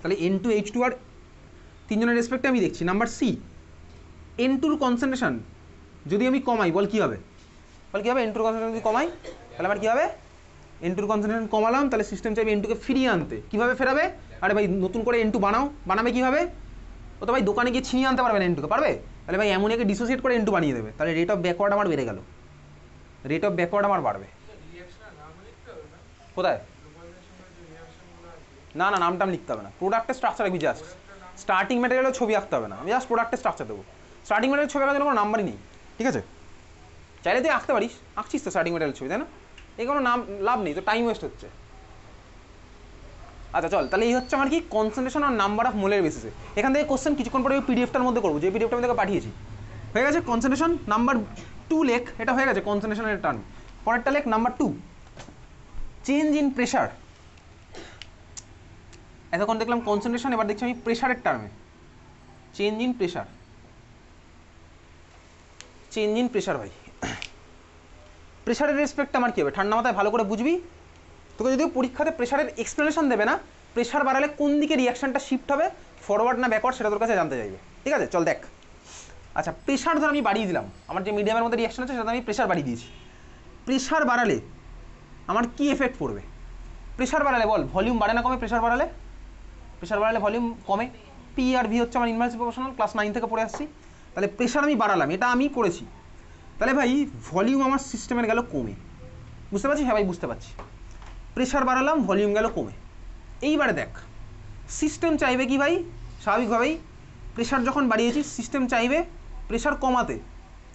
তাহলে N2 H2 আর তিনজনের রেসপেক্টে আমি দেখছি। নাম্বার সি, N2 কনসেন্ট্রেশন যদি আমি কমাই, বল কী হবে? বল কী হবে? N2 কনসেন্ট্রেশন যদি কমাই, তাহলে আমার কী হবে? N2 কনসেন্ট্রেশন কমালাম, তাহলে সিস্টেম চাইবে N2কে ফিরিয়ে আনতে। কীভাবে ফেরাবে? আরে ভাই নতুন করে N2 বানাও। বানাবে কীভাবে? ও তো ভাই দোকানে গিয়ে ছিনিয়ে আনতে পারবে না N2কে, পারবে? তাহলে ভাই অ্যামোনিয়াকে ডিসোসিয়েট করে N2 বানিয়ে দেবে, তাহলে রেট অফ ব্যাকওয়ার্ড আমার বেড়ে গেল, রেট অফ ব্যাকওয়ার্ড আমার বাড়বে। কোথায়? না না, নামটাম লিখতে হবে না, প্রোডাক্টের স্ট্রাকচার আমি জাস্ট স্টার্টিং ম্যাটেরিয়ালের ছবি আঁকতে হবে না, আমি জাস্ট প্রোডাক্টের স্ট্রাকচার দেবো। স্টার্টিং ম্যাটেরিয়াল ছবি আঁকার জন্য কোনো নাম্বারই নেই, ঠিক আছে? চাইলে তুই আঁকতে পারিস, আঁকছিস তো স্টার্টিং ম্যাটেরিয়াল ছবি, তাই না? এই কোনো নাম লাভ নেই তো, টাইম ওয়েস্ট হচ্ছে। আচ্ছা চল, তাহলে এই হচ্ছে আমার কি কনসেন্ট্রেশন আর নাম্বার অফ মোলের বেসিসে। এখান থেকে কোশ্চেন কিছুক্ষণ পরে পিডিএফটার মধ্যে করবো, যে পিডিএফটা আমি তোকে পাঠিয়েছি। হয়ে গেছে কনসেন্ট্রেশন। নাম্বার 2 লেখ, এটা হয়ে গেছে কনসেন্ট্রেশনের টার্ম। পরেরটা লেখ নাম্বার 2, চেঞ্জ ইন প্রেশার। এতক্ষণ দেখলাম কনসেন্ট্রেশন, এবার দেখছি আমি প্রেশারের টার্মে। Change in pressure, change in pressure ভাই। প্রেশারের রেসপেক্ট আমার কী হবে? ঠান্ডা মাথায় ভালো করে বুঝবি। তোকে যদিও পরীক্ষাতে প্রেশারের এক্সপ্লেনেশন দেবে না, প্রেশার বাড়ালে কোন দিকে রিয়াকশনটা শিফট হবে, ফরওয়ার্ড না ব্যাকওয়ার্ড, সেটা তোর কাছে জানতে চাইবে, ঠিক আছে? চল দেখ। আচ্ছা প্রেশার ধর আমি বাড়িয়ে দিলাম, আমার যে মিডিয়ামের মধ্যে রিয়াকশন আছে সেটা আমি প্রেশার বাড়িয়ে দিয়েছি। প্রেশার বাড়ালে আমার কি এফেক্ট পড়বে? প্রেশার বাড়ালে বল, ভলিউম বাড়ে না কমে? প্রেশার বাড়ালে, প্রেশার বাড়ালে ভলিউম কমে। পি আর ভি হচ্ছে আমার ইনভার্সলি প্রপোর্শনাল, ক্লাস 9 থেকে পড়ে আসছি। তাহলে প্রেশার আমি বাড়ালাম, এটা আমি করেছি, তাহলে ভাই ভলিউম আমার সিস্টেমের গেল কমে, বুঝতে পারছি? হ্যাঁ ভাই বুঝতে পারছি। প্রেশার বাড়ালাম, ভলিউম গেল কমে। এইবারে দেখ, সিস্টেম চাইবে কি ভাই? স্বাভাবিকভাবেই প্রেশার যখন বাড়িয়েছি, সিস্টেম চাইবে প্রেশার কমাতে।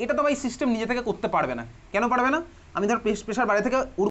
এটা তো ভাই সিস্টেম নিজে থেকে করতে পারবে না। কেন পারবে না? আমি ধর প্রেশার বাইরে থেকে